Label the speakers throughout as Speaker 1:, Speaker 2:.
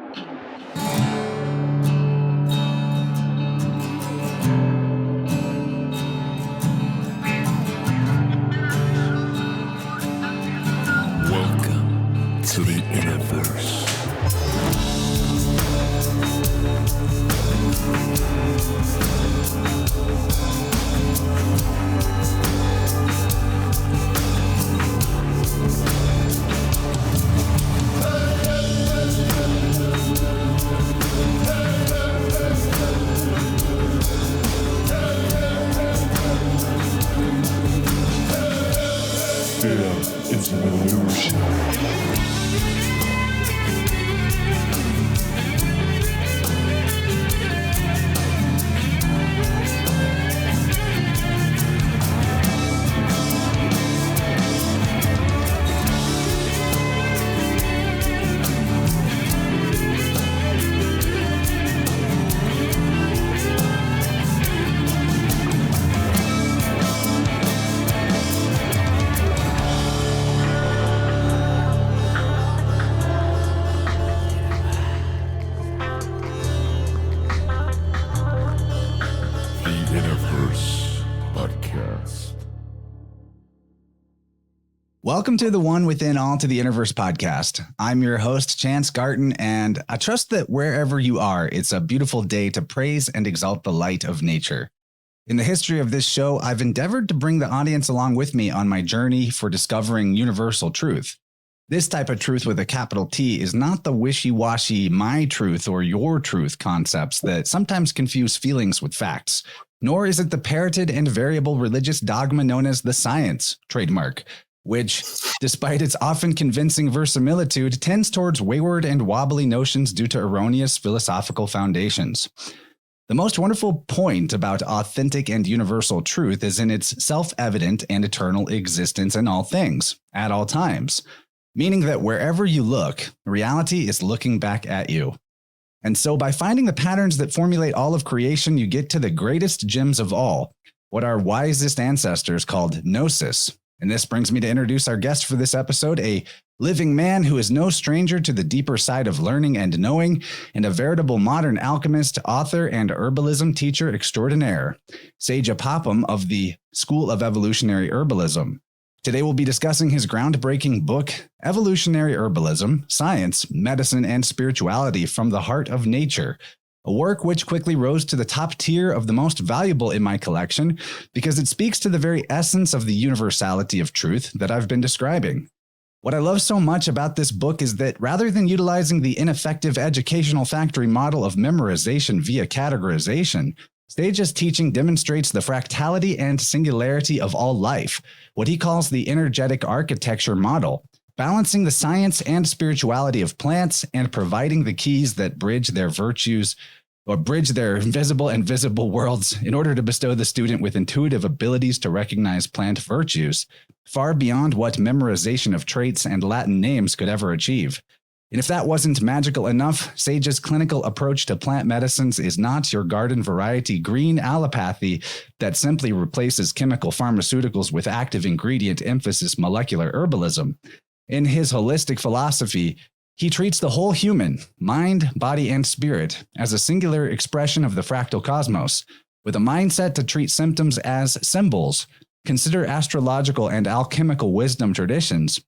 Speaker 1: Welcome to the Innerverse. It's an illusion. Innerverse Podcast.
Speaker 2: Welcome to the One Within All to the Innerverse Podcast. I'm your host, Chance Garton, and I trust that wherever you are, it's a beautiful day to praise and exalt the light of nature. In the history of this show, I've endeavored to bring the audience along with me on my journey for discovering universal truth. This type of truth with a capital T is not the wishy-washy my truth or your truth concepts that sometimes confuse feelings with facts, nor is it the parroted and variable religious dogma known as the science trademark, which, despite its often convincing verisimilitude, tends towards wayward and wobbly notions due to erroneous philosophical foundations. The most wonderful point about authentic and universal truth is in its self-evident and eternal existence in all things, at all times. Meaning that wherever you look, reality is looking back at you. And so by finding the patterns that formulate all of creation, you get to the greatest gems of all, what our wisest ancestors called gnosis. And this brings me to introduce our guest for this episode, a living man who is no stranger to the deeper side of learning and knowing, and a veritable modern alchemist, author, and herbalism teacher extraordinaire, Sajah Popham of the School of Evolutionary Herbalism. Today we'll be discussing his groundbreaking book, Evolutionary Herbalism, Science, Medicine, and Spirituality from the Heart of Nature, a work which quickly rose to the top tier of the most valuable in my collection because it speaks to the very essence of the universality of truth that I've been describing. What I love so much about this book is that rather than utilizing the ineffective educational factory model of memorization via categorization, Sajah's teaching demonstrates the fractality and singularity of all life, what he calls the energetic architecture model, balancing the science and spirituality of plants and providing the keys that bridge their virtues or bridge their invisible and visible worlds in order to bestow the student with intuitive abilities to recognize plant virtues, far beyond what memorization of traits and Latin names could ever achieve. And if that wasn't magical enough, Sajah's clinical approach to plant medicines is not your garden variety green allopathy that simply replaces chemical pharmaceuticals with active ingredient emphasis molecular herbalism. In his holistic philosophy, he treats the whole human, mind, body, and spirit as a singular expression of the fractal cosmos, with a mindset to treat symptoms as symbols, consider astrological and alchemical wisdom traditions,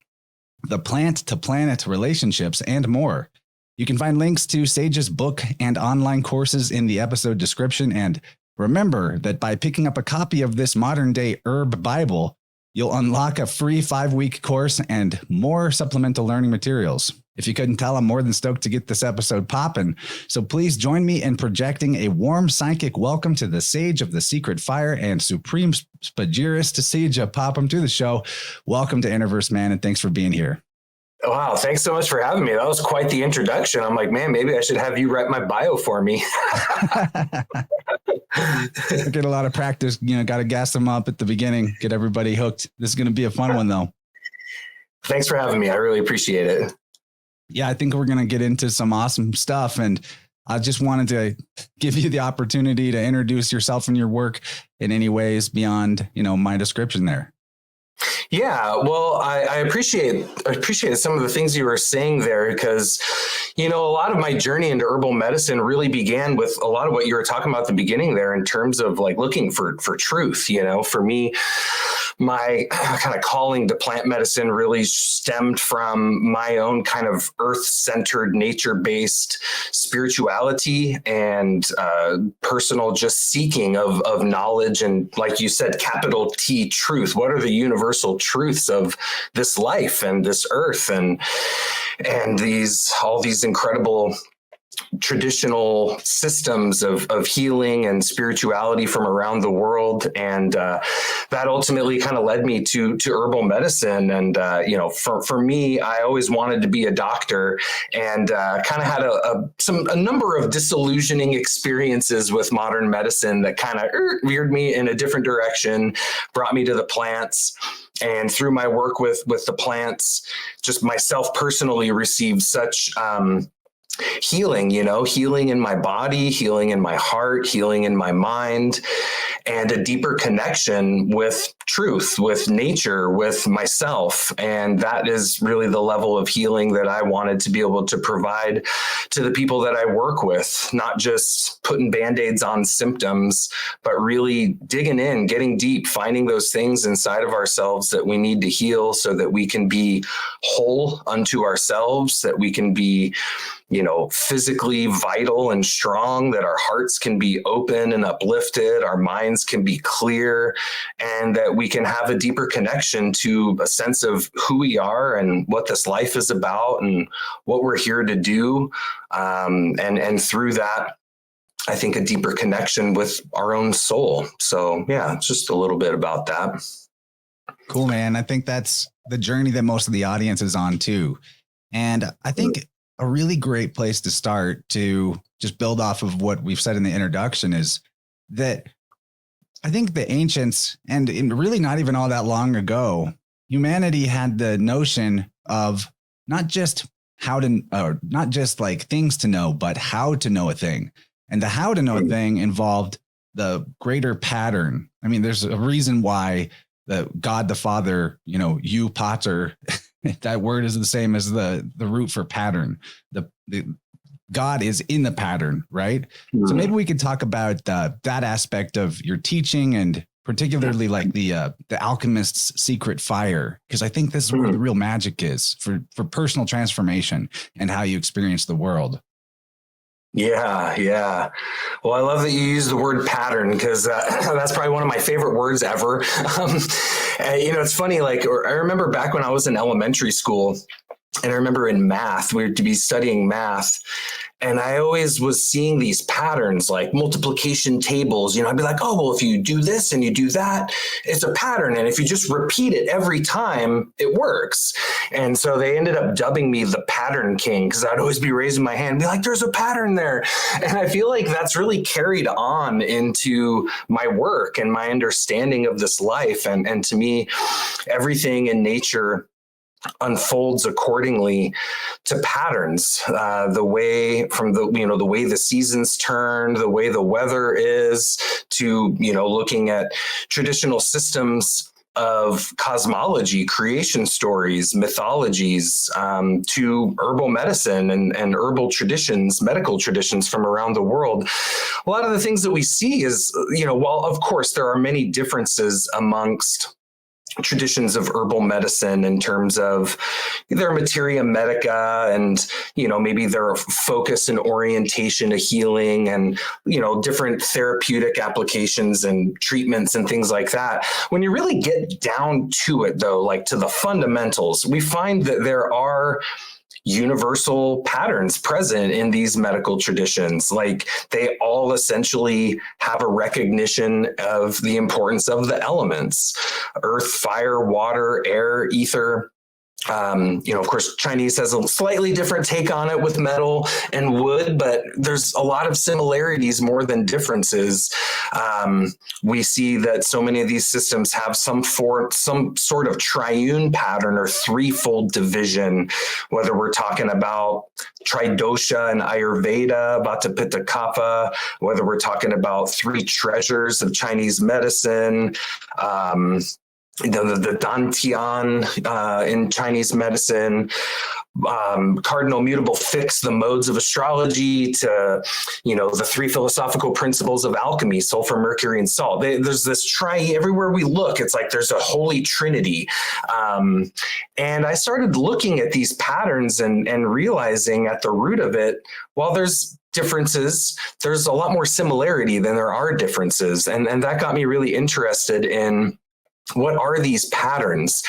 Speaker 2: the plant-to-planet relationships, and more. You can find links to Sajah's book and online courses in the episode description, and remember that by picking up a copy of this modern-day herb Bible, you'll unlock a free 5-week course and more supplemental learning materials. If you couldn't tell, I'm more than stoked to get this episode popping, so please join me in projecting a warm psychic welcome to the Sage of the Secret Fire and Supreme Spagyrist Sajah Popham to the show. Welcome to Innerverse, man, and thanks for being here.
Speaker 3: Wow, thanks so much for having me. That was quite the introduction. I'm like, man, maybe I should have you write my bio for me.
Speaker 2: Get a lot of practice, got to gas them up at the beginning, get everybody hooked. This is going to be a fun one, though.
Speaker 3: Thanks for having me. I really appreciate it.
Speaker 2: Yeah, I think we're going to get into some awesome stuff. And I just wanted to give you the opportunity to introduce yourself and your work in any ways beyond, my description there.
Speaker 3: Yeah, well, I appreciate some of the things you were saying there, because, a lot of my journey into herbal medicine really began with a lot of what you were talking about at the beginning there, in terms of like looking for truth. For me, my kind of calling to plant medicine really stemmed from my own kind of earth-centered, nature-based spirituality and personal just seeking of knowledge, and, like you said, capital T, truth. What are the universal truths of this life and this earth, and all these incredible traditional systems of healing and spirituality from around the world. And that ultimately kind of led me to herbal medicine. And, for me, I always wanted to be a doctor, and kind of had a number of disillusioning experiences with modern medicine that kind of veered me in a different direction, brought me to the plants. And through my work with the plants, just myself personally received such healing, healing in my body, healing in my heart, healing in my mind, and a deeper connection with truth, with nature, with myself. And that is really the level of healing that I wanted to be able to provide to the people that I work with, not just putting Band-Aids on symptoms, but really digging in, getting deep, finding those things inside of ourselves that we need to heal so that we can be whole unto ourselves, that we can be physically vital and strong, that our hearts can be open and uplifted, our minds can be clear, and that we can have a deeper connection to a sense of who we are and what this life is about and what we're here to do. And through that, I think a deeper connection with our own soul. So yeah, it's just a little bit about that.
Speaker 2: Cool, man. I think that's the journey that most of the audience is on too. And I think a really great place to start to just build off of what we've said in the introduction is that I think the ancients, and really not even all that long ago, humanity had the notion of not just not just like things to know, but how to know a thing. And the how to know a thing involved the greater pattern. I mean, there's a reason why the God the Father, you pater, that word is the same as the root for pattern. The God is in the pattern, right? Mm-hmm. So maybe we could talk about that aspect of your teaching, and particularly like the alchemist's secret fire, because I think this is where the real magic is for personal transformation and how you experience the world.
Speaker 3: Yeah. Well, I love that you use the word pattern, because that's probably one of my favorite words ever. It's funny, like, I remember back when I was in elementary school, and I remember in math, we were to be studying math, and I always was seeing these patterns like multiplication tables. I'd be like, oh, well, if you do this and you do that, it's a pattern. And if you just repeat it every time, it works. And so they ended up dubbing me the pattern king, because I'd always be raising my hand and be like, there's a pattern there. And I feel like that's really carried on into my work and my understanding of this life. And to me, everything in nature unfolds accordingly to patterns, the way the way the seasons turn, the way the weather is, to, looking at traditional systems of cosmology, creation stories, mythologies, to herbal medicine and herbal traditions, medical traditions from around the world. A lot of the things that we see is, while of course there are many differences amongst traditions of herbal medicine in terms of their materia medica and, maybe their focus and orientation to healing and, different therapeutic applications and treatments and things like that. When you really get down to it, though, like to the fundamentals, we find that there are universal patterns present in these medical traditions. Like, they all essentially have a recognition of the importance of the elements: earth, fire, water, air, ether. Of course, Chinese has a slightly different take on it with metal and wood, but there's a lot of similarities more than differences. We see that so many of these systems have some sort of triune pattern or threefold division, whether we're talking about tridosha and Ayurveda, Vata, Pitta, Kapha, whether we're talking about three treasures of Chinese medicine, the dantian in Chinese medicine, cardinal mutable fixed, the modes of astrology, to the three philosophical principles of alchemy, sulfur, mercury, and salt. There's this everywhere we look, it's like there's a holy trinity. And I started looking at these patterns and realizing at the root of it, while there's differences, there's a lot more similarity than there are differences. And that got me really interested in what are these patterns.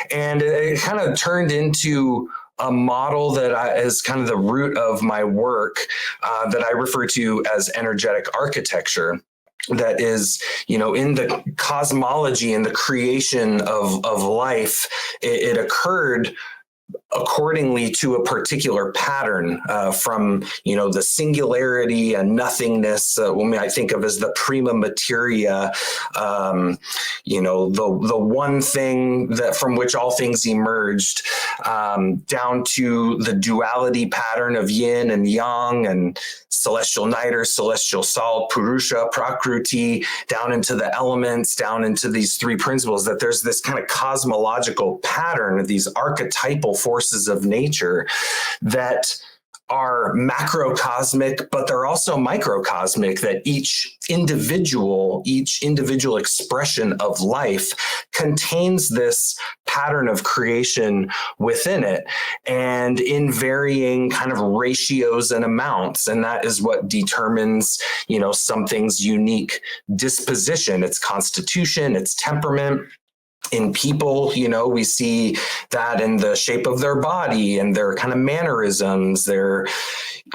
Speaker 3: And it kind of turned into a model that is kind of the root of my work, that I refer to as energetic architecture. That is, in the cosmology and the creation of life, it occurred accordingly to a particular pattern, from the singularity and nothingness, when I think of as the Prima Materia, the one thing that from which all things emerged, down to the duality pattern of yin and yang, and celestial night or celestial salt, Purusha, Prakruti, down into the elements, down into these three principles, that there's this kind of cosmological pattern of these archetypal forces of nature that are macrocosmic, but they're also microcosmic, that each individual expression of life contains this pattern of creation within it, and in varying kind of ratios and amounts. And that is what determines, something's unique disposition, its constitution, its temperament. In people, we see that in the shape of their body and their kind of mannerisms, their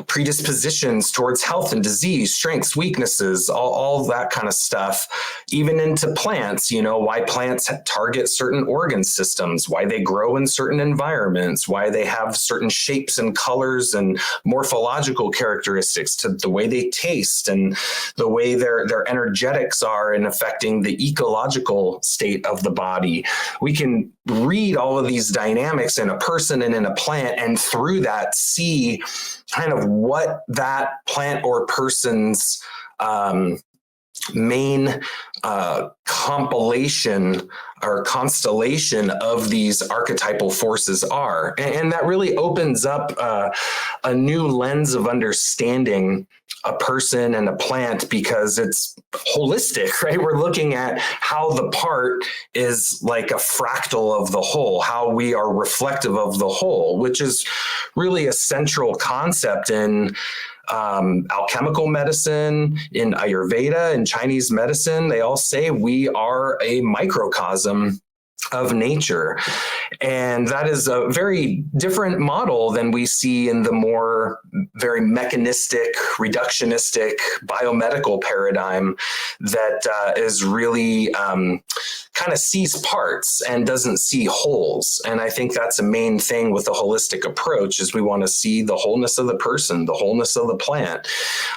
Speaker 3: predispositions towards health and disease, strengths, weaknesses, all that kind of stuff. Even into plants, why plants target certain organ systems, why they grow in certain environments, why they have certain shapes and colors and morphological characteristics, to the way they taste and the way their energetics are in affecting the ecological state of the body. We can read all of these dynamics in a person and in a plant, and through that see kind of what that plant or person's main compilation or constellation of these archetypal forces are. And that really opens up a new lens of understanding a person and a plant, because it's holistic, right? We're looking at how the part is like a fractal of the whole, how we are reflective of the whole, which is really a central concept in alchemical medicine, in Ayurveda, in Chinese medicine. They all say we are a microcosm of nature. And that is a very different model than we see in the more very mechanistic, reductionistic, biomedical paradigm that is really kind of sees parts and doesn't see wholes. And I think that's a main thing with the holistic approach, is we want to see the wholeness of the person, the wholeness of the plant.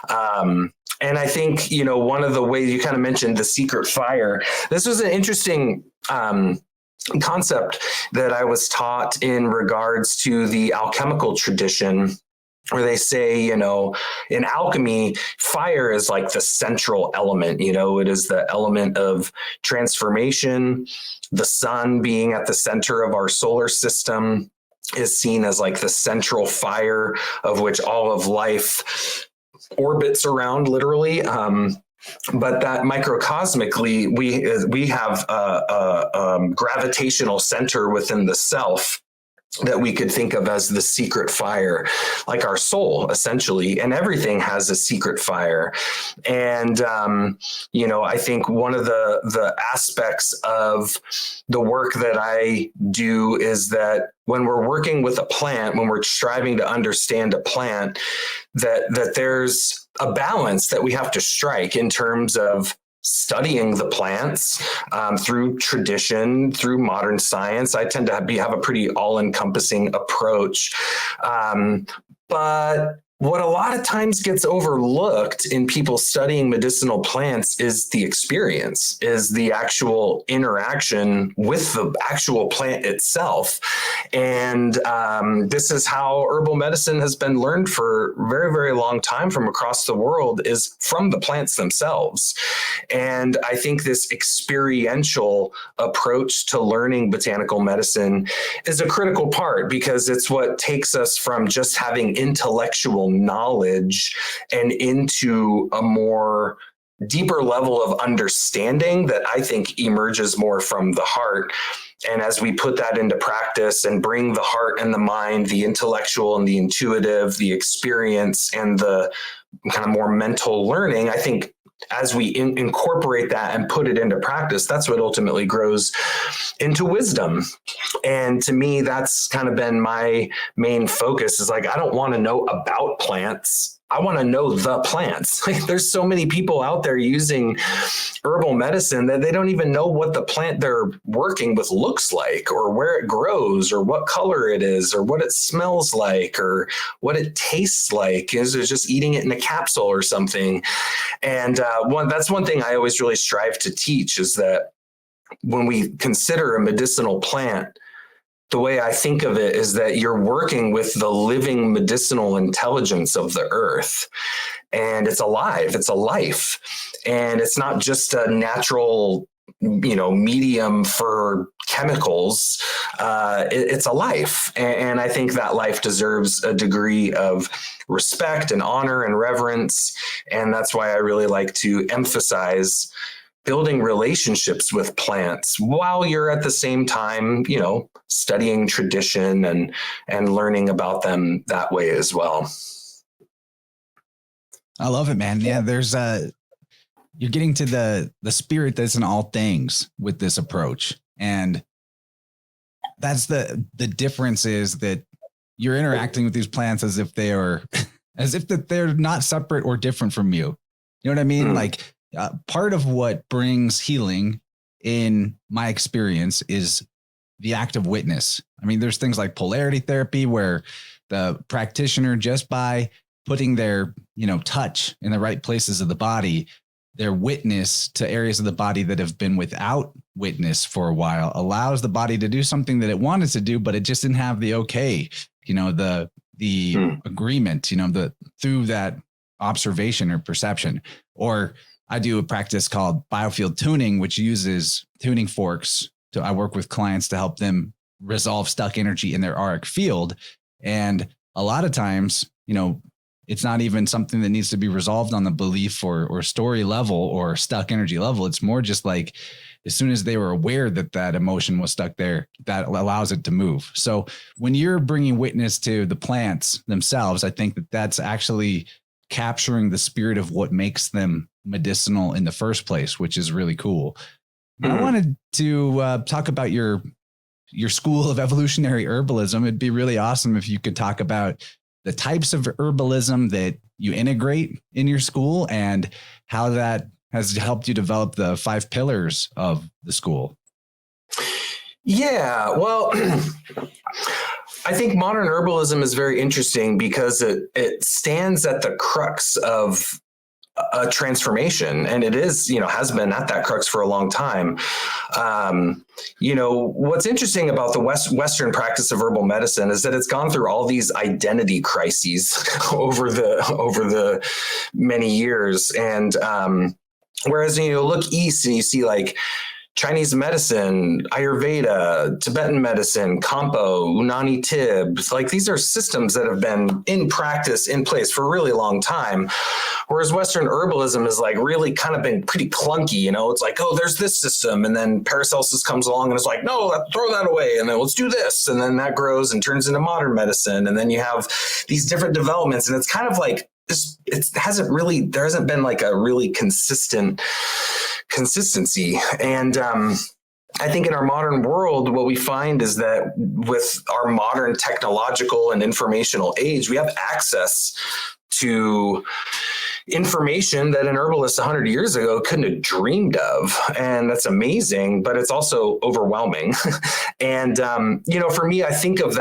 Speaker 3: And I think, one of the ways you kind of mentioned the secret fire, this was an interesting concept that I was taught in regards to the alchemical tradition, where they say, in alchemy, fire is like the central element. It is the element of transformation. The sun being at the center of our solar system is seen as like the central fire of which all of life orbits around, literally. But that microcosmically, we have a gravitational center within the self that we could think of as the secret fire, like our soul, essentially. And everything has a secret fire. And, I think one of the aspects of the work that I do is that when we're working with a plant, when we're striving to understand a plant, that there's a balance that we have to strike in terms of studying the plants through tradition, through modern science. I tend to have a pretty all-encompassing approach. But what a lot of times gets overlooked in people studying medicinal plants is the experience, is the actual interaction with the actual plant itself. And this is how herbal medicine has been learned for a very, very long time from across the world, is from the plants themselves. And I think this experiential approach to learning botanical medicine is a critical part, because it's what takes us from just having intellectual knowledge and into a more deeper level of understanding that I think emerges more from the heart. And as we put that into practice and bring the heart and the mind, the intellectual and the intuitive, the experience and the kind of more mental learning, I think as we incorporate that and put it into practice, that's what ultimately grows into wisdom. And to me, that's kind of been my main focus, is like, I don't want to know about plants. I want to know the plants. Like, there's so many people out there using herbal medicine that they don't even know what the plant they're working with looks like, or where it grows, or what color it is, or what it smells like, or what it tastes like. Is it just eating it in a capsule or something? And that's one thing I always really strive to teach, is that when we consider a medicinal plant, the way I think of it is that you're working with the living medicinal intelligence of the earth, and it's alive, it's a life, and it's not just a natural, medium for chemicals. It's a life. And I think that life deserves a degree of respect and honor and reverence. And that's why I really like to emphasize building relationships with plants while you're at the same time, studying tradition and learning about them that way as well.
Speaker 2: I love it, man. Yeah, there's you're getting to the spirit that's in all things with this approach. And that's the difference, is that you're interacting with these plants as if they're not separate or different from you. You know what I mean? Like, part of what brings healing, in my experience, is the act of witness. I mean, there's things like polarity therapy, where the practitioner, just by putting their, touch in the right places of the body, their witness to areas of the body that have been without witness for a while, allows the body to do something that it wanted to do, but it just didn't have the okay, the agreement, through that observation or perception. Or I do a practice called biofield tuning, which uses tuning forks. I work with clients to help them resolve stuck energy in their auric field. And a lot of times, it's not even something that needs to be resolved on the belief or story level or stuck energy level. It's more just like, as soon as they were aware that emotion was stuck there, that allows it to move. So when you're bringing witness to the plants themselves, I think that's actually capturing the spirit of what makes them medicinal in the first place, which is really cool. I wanted to talk about your School of Evolutionary Herbalism. It'd be really awesome if you could talk about the types of herbalism that you integrate in your school and how that has helped you develop the 5 pillars of the school.
Speaker 3: Yeah, well, I think modern herbalism is very interesting because it stands at the crux of a transformation, and it is, has been at that crux for a long time. What's interesting about the Western practice of herbal medicine is that it's gone through all these identity crises over the many years. And whereas, look east and you see like Chinese medicine, Ayurveda, Tibetan medicine, Kampo, Unani Tib, like these are systems that have been in practice, in place for a really long time. Whereas Western herbalism is like really kind of been pretty clunky, it's like, oh, there's this system. And then Paracelsus comes along and it's like, no, throw that away. And then let's do this. And then that grows and turns into modern medicine. And then you have these different developments. And it's kind of like, there hasn't been like a really consistency. And I think in our modern world, what we find is that with our modern technological and informational age, we have access to information that an herbalist 100 years ago couldn't have dreamed of. And that's amazing, but it's also overwhelming. And, for me, I think of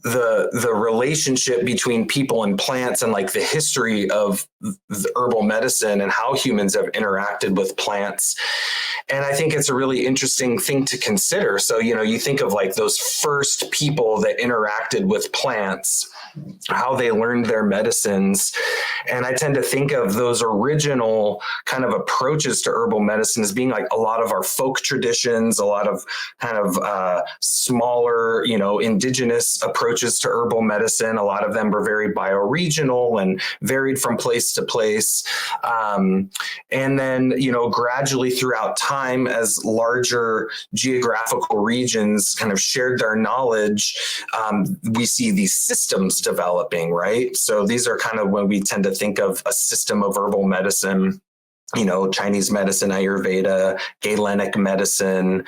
Speaker 3: the relationship between people and plants and like the history of the herbal medicine and how humans have interacted with plants. And I think it's a really interesting thing to consider. So, you think of like those first people that interacted with plants, how they learned their medicines. And I tend to think of those original kind of approaches to herbal medicine as being like a lot of our folk traditions, a lot of kind of smaller, indigenous approaches to herbal medicine. A lot of them were very bioregional and varied from place to place. And then, gradually throughout time, as larger geographical regions kind of shared their knowledge, we see these systems developing, right? So these are kind of when we tend to think of a system of herbal medicine, Chinese medicine, Ayurveda, Galenic medicine,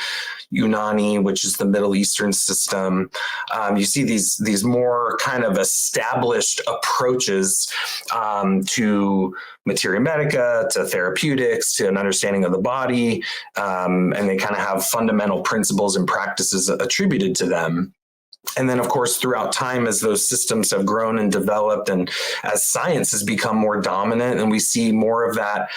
Speaker 3: Unani, which is the Middle Eastern system. You see these more kind of established approaches to materia medica, to therapeutics, to an understanding of the body, and they kind of have fundamental principles and practices attributed to them. And then, of course, throughout time, as those systems have grown and developed, and as science has become more dominant, and we see more of that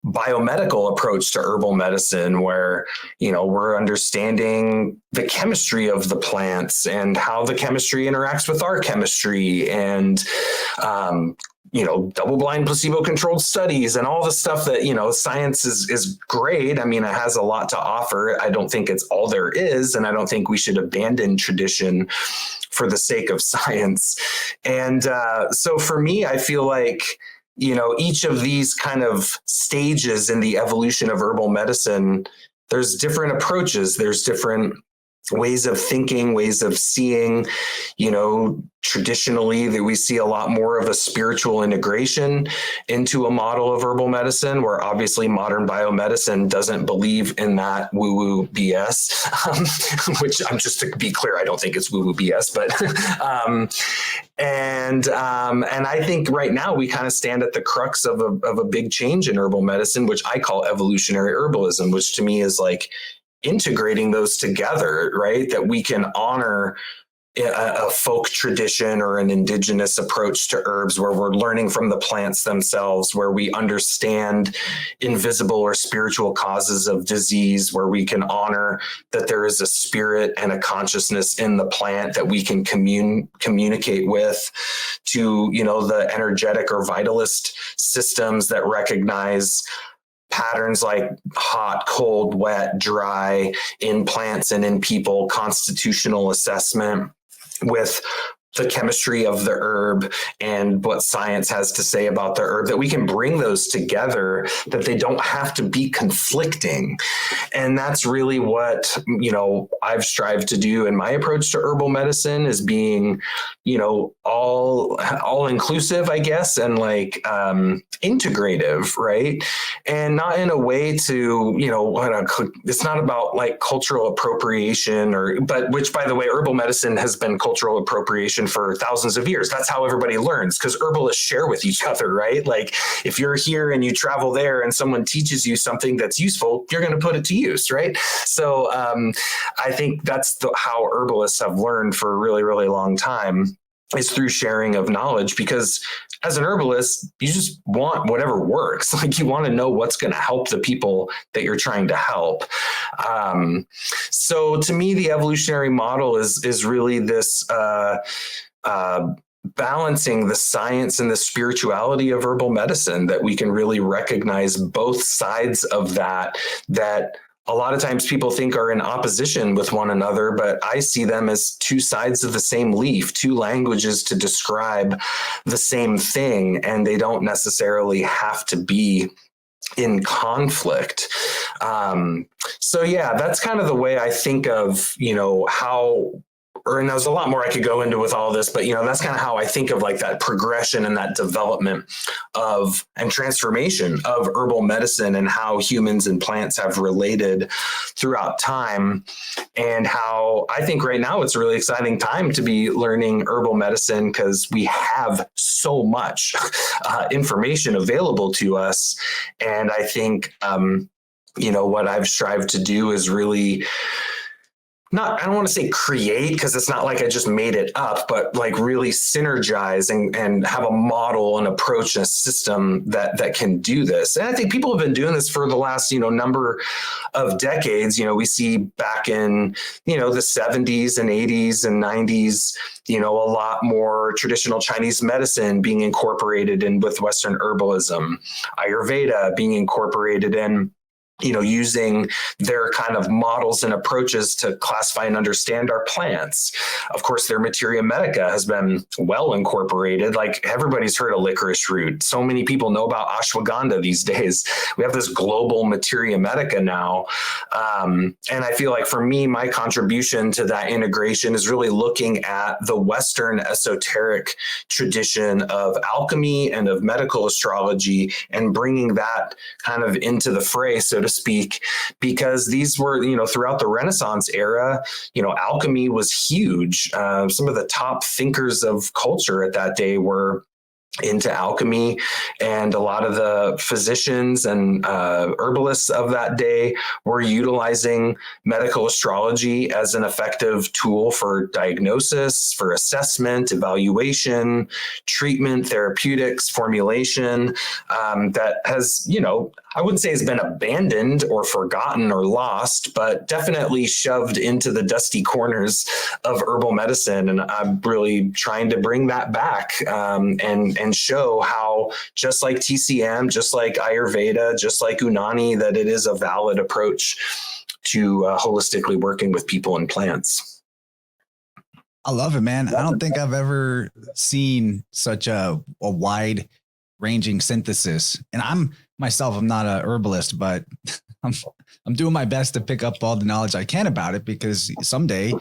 Speaker 3: biomedical approach to herbal medicine, where, we're understanding the chemistry of the plants and how the chemistry interacts with our chemistry, and, double-blind placebo-controlled studies and all the stuff that, science is great. I mean, it has a lot to offer. I don't think it's all there is, and I don't think we should abandon tradition for the sake of science. And so for me, I feel like, each of these kind of stages in the evolution of herbal medicine, there's different approaches, there's different ways of thinking, ways of seeing. Traditionally that we see a lot more of a spiritual integration into a model of herbal medicine, where obviously modern biomedicine doesn't believe in that woo-woo BS, which just to be clear, I don't think it's woo-woo BS, but and I think right now we kind of stand at the crux of a big change in herbal medicine, which I call evolutionary herbalism, which to me is like integrating those together, right? That we can honor a folk tradition or an indigenous approach to herbs, where we're learning from the plants themselves, where we understand invisible or spiritual causes of disease, where we can honor that there is a spirit and a consciousness in the plant that we can communicate with, to, the energetic or vitalist systems that recognize patterns like hot, cold, wet, dry in plants and in people, constitutional assessment with the chemistry of the herb and what science has to say about the herb, that we can bring those together, that they don't have to be conflicting. And that's really what, I've strived to do in my approach to herbal medicine, is being, all inclusive, I guess, and like integrative, right? And not in a way to, it's not about like cultural appropriation but which, by the way, herbal medicine has been cultural appropriation for thousands of years. That's how everybody learns, because herbalists share with each other, right? Like if you're here and you travel there and someone teaches you something that's useful, you're going to put it to use, right? So I think that's how herbalists have learned for a really, really long time, is through sharing of knowledge. Because as an herbalist, you just want whatever works. Like you want to know what's going to help the people that you're trying to help. So to me, the evolutionary model is really this balancing the science and the spirituality of herbal medicine, that we can really recognize both sides of that a lot of times people think are in opposition with one another, but I see them as two sides of the same leaf, two languages to describe the same thing, and they don't necessarily have to be in conflict. So yeah, that's kind of the way I think of, and there's a lot more I could go into with all this, but that's kind of how I think of like that progression and that development of and transformation of herbal medicine, and how humans and plants have related throughout time, and how I think right now it's a really exciting time to be learning herbal medicine, because we have so much information available to us. And I think, what I've strived to do is really I don't want to say create, because it's not like I just made it up, but like really synergize and have a model, an approach, and a system that can do this. And I think people have been doing this for the last, number of decades. We see back in, the 70s and 80s and 90s, a lot more traditional Chinese medicine being incorporated in with Western herbalism, Ayurveda being incorporated in, using their kind of models and approaches to classify and understand our plants. Of course, their Materia Medica has been well incorporated. Like, everybody's heard of licorice root. So many people know about ashwagandha these days. We have this global Materia Medica now. And I feel like for me, my contribution to that integration is really looking at the Western esoteric tradition of alchemy and of medical astrology and bringing that kind of into the fray, so to speak, because these were, throughout the Renaissance era, alchemy was huge. Some of the top thinkers of culture at that day were into alchemy, and a lot of the physicians and herbalists of that day were utilizing medical astrology as an effective tool for diagnosis, for assessment, evaluation, treatment, therapeutics, formulation, that has, I wouldn't say has been abandoned or forgotten or lost, but definitely shoved into the dusty corners of herbal medicine. And I'm really trying to bring that back, and show how, just like TCM, just like Ayurveda, just like Unani, that it is a valid approach to holistically working with people and plants.
Speaker 2: I love it, man. I don't think I've ever seen such a wide ranging synthesis. And I'm not a herbalist, but I'm doing my best to pick up all the knowledge I can about it, because someday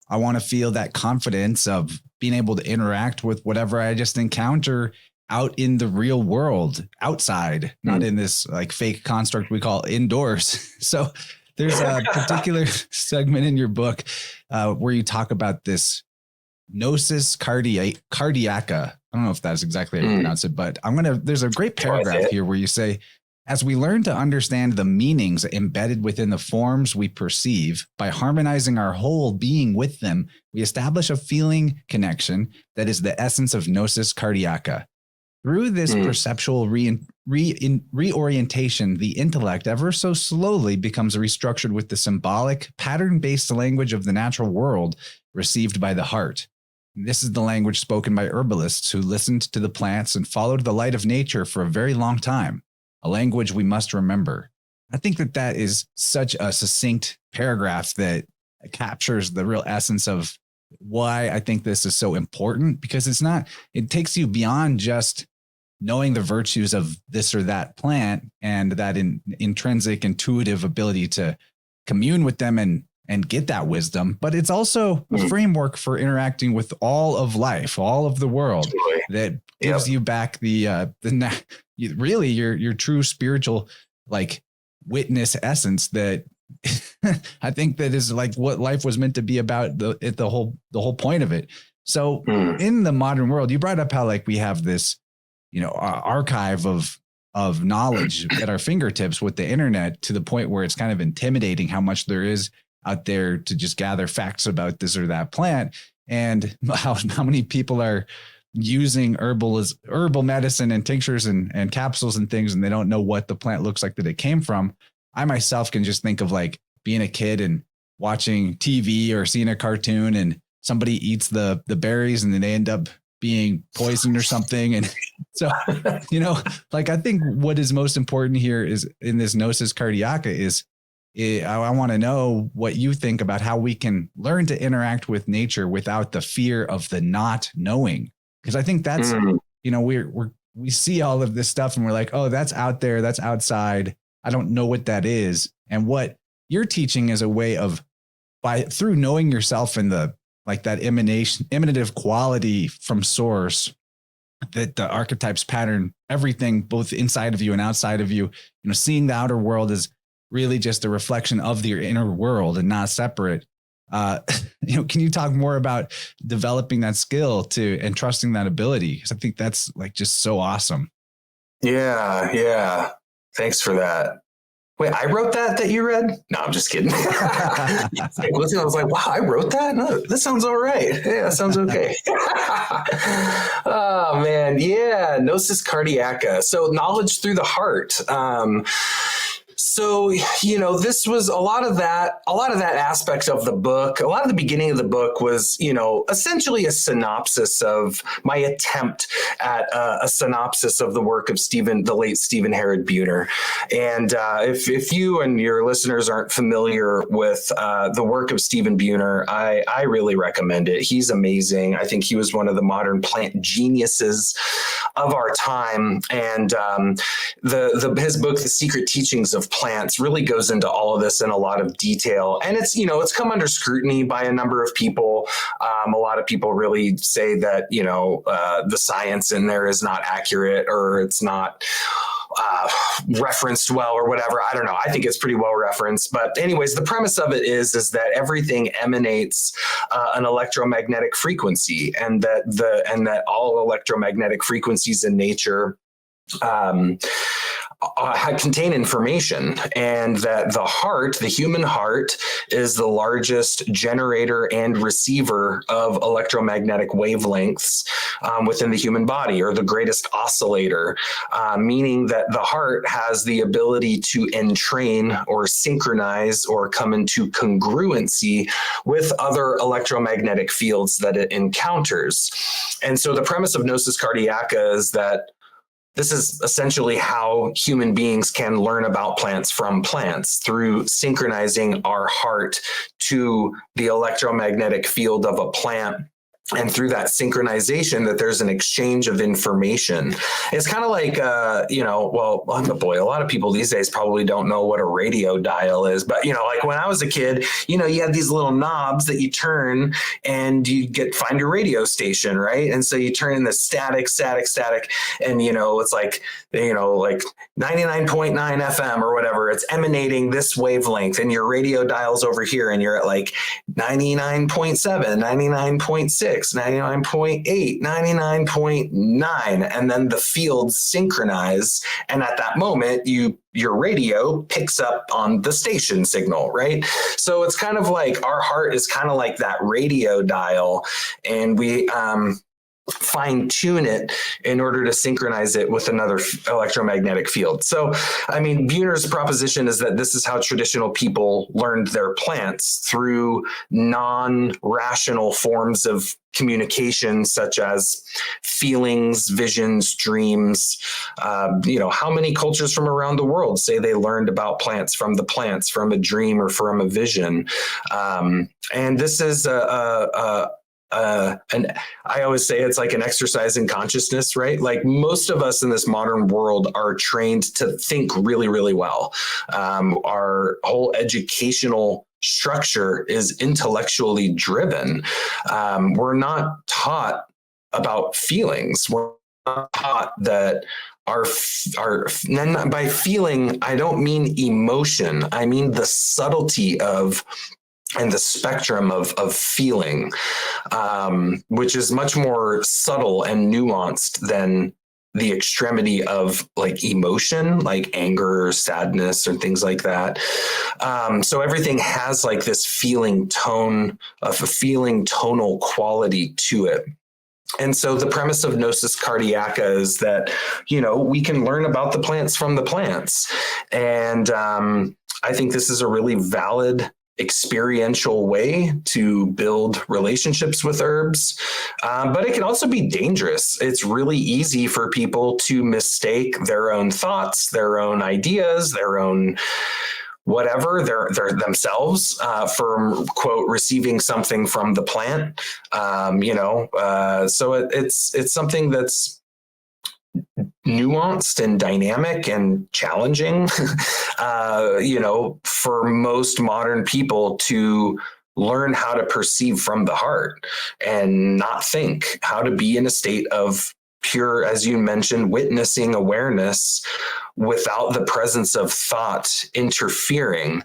Speaker 2: I want to feel that confidence of being able to interact with whatever I just encounter out in the real world, outside, not in this like fake construct we call indoors. So there's a particular segment in your book where you talk about this nosis cardiaca. I don't know if that's exactly how you pronounce it, but there's a great paragraph here where you say, as we learn to understand the meanings embedded within the forms we perceive, by harmonizing our whole being with them, we establish a feeling connection that is the essence of gnosis cardiaca. Through this perceptual reorientation, the intellect ever so slowly becomes restructured with the symbolic, pattern-based language of the natural world received by the heart. This is the language spoken by herbalists who listened to the plants and followed the light of nature for a very long time, a language we must remember. I think that is such a succinct paragraph that captures the real essence of why I think this is so important, because it takes you beyond just knowing the virtues of this or that plant and that intrinsic intuitive ability to commune with them and get that wisdom, but it's also a framework for interacting with all of life, all of the world, that gives you back really your true spiritual, like, witness essence that I think that is like what life was meant to be about, the whole point of it. So in the modern world, you brought up how, like, we have this, archive of knowledge at our fingertips with the internet, to the point where it's kind of intimidating how much there is out there to just gather facts about this or that plant, and how many people are using herbal medicine and tinctures and capsules and things, and they don't know what the plant looks like that it came from. I myself can just think of, like, being a kid and watching TV or seeing a cartoon, and somebody eats the berries and then they end up being poisoned or something. And so, like, I think what is most important here is in this gnosis cardiaca is, I want to know what you think about how we can learn to interact with nature without the fear of the not knowing. Because I think that's, we see all of this stuff and we're like, oh, that's out there, that's outside, I don't know what that is. And what you're teaching is a way of, through knowing yourself and that emanative quality from source, that the archetypes pattern everything both inside of you and outside of you, seeing the outer world is really just a reflection of your inner world and not separate. Can you talk more about developing that skill and trusting that ability? Because I think that's, like, just so awesome.
Speaker 3: Yeah. Thanks for that. Wait, I wrote that you read? No, I'm just kidding. I was like, wow, I wrote that? No, this sounds all right. Yeah, that sounds okay. Oh, man. Yeah, gnosis cardiaca. So knowledge through the heart. So, this was a lot of that aspect of the book. A lot of the beginning of the book was, essentially a synopsis of my attempt at a synopsis of the work of the late Stephen Herod Buhner. And if you and your listeners aren't familiar with the work of Stephen Buhner, I really recommend it. He's amazing. I think he was one of the modern plant geniuses of our time. And his book, The Secret Teachings of Plants, really goes into all of this in a lot of detail. And it's come under scrutiny by a number of people. A lot of people really say that, the science in there is not accurate, or it's not referenced well, or whatever. I don't know. I think it's pretty well referenced. But anyways, the premise of it is that everything emanates an electromagnetic frequency, and that all electromagnetic frequencies in nature contain information, and that the human heart, is the largest generator and receiver of electromagnetic wavelengths within the human body, or the greatest oscillator, meaning that the heart has the ability to entrain or synchronize or come into congruency with other electromagnetic fields that it encounters. And so the premise of Gnosis Cardiaca is that this is essentially how human beings can learn about plants from plants, through synchronizing our heart to the electromagnetic field of a plant. And through that synchronization, that there's an exchange of information. It's kind of like, a lot of people these days probably don't know what a radio dial is. But, like when I was a kid, you had these little knobs that you turn and you find your radio station, right? And so you turn in the static, and, it's like 99.9 FM or whatever. It's emanating this wavelength, and your radio dial's over here, and you're at like 99.7, 99.6. 99.8, 99.9, and then the fields synchronize, and at that moment your radio picks up on the station signal, right? So it's kind of like our heart is kind of like that radio dial, and we fine tune it in order to synchronize it with another electromagnetic field. So, Buhner's proposition is that this is how traditional people learned their plants, through non-rational forms of communication, such as feelings, visions, dreams. How many cultures from around the world say they learned about plants from a dream or from a vision? And this is and I always say it's like an exercise in consciousness, right? Like most of us in this modern world are trained to think really, really well. Our whole educational structure is intellectually driven. We're not taught about feelings. We're not taught that and by feeling, I don't mean emotion. I mean the subtlety of and the spectrum of feeling, which is much more subtle and nuanced than the extremity of like emotion, like anger or sadness or things like that. So everything has like this feeling tone of a feeling tonal quality to it. And so the premise of Gnosis Cardiaca is that, we can learn about the plants from the plants. And I think this is a really valid experiential way to build relationships with herbs, but it can also be dangerous. It's really easy for people to mistake their own thoughts, their own ideas, their own whatever, their themselves from, quote, receiving something from the plant. So it's something that's nuanced and dynamic and challenging, for most modern people to learn how to perceive from the heart and not think, how to be in a state of pure, as you mentioned, witnessing awareness without the presence of thought interfering.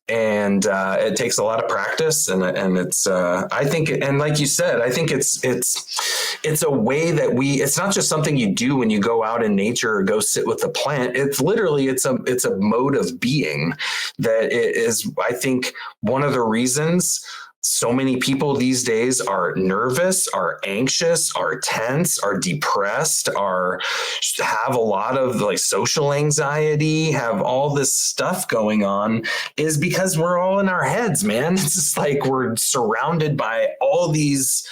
Speaker 3: And it takes a lot of practice, and it's I think, and like you said, I think it's it's a way that it's not just something you do when you go out in nature or go sit with the plant. It's literally, it's a mode of being that is, I think, one of the reasons so many people these days are nervous, are anxious, are tense, are depressed, have a lot of like social anxiety, have all this stuff going on, is because we're all in our heads, man. It's just like we're surrounded by all this